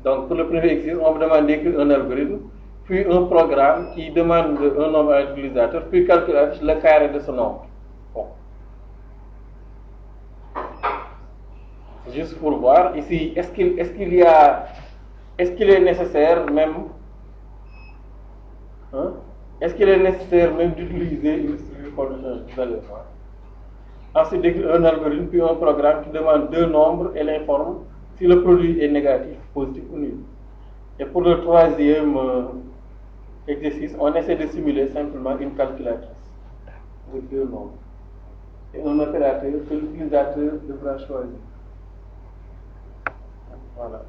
Donc, pour le premier exercice, on va demander un algorithme, puis un programme qui demande un nombre à l'utilisateur, puis calculer le carré de ce nombre. Bon. Juste pour voir, ici, est-ce qu'il est nécessaire même est-ce qu'il est nécessaire même d'utiliser une structure condition? Vous allez voir. Ensuite, un algorithme puis un programme qui demande deux nombres et l'informe si le produit est négatif, positif ou nul. Et pour le troisième exercice, on essaie de simuler simplement une calculatrice avec deux nombres et un opérateur que l'utilisateur devra choisir. Voilà.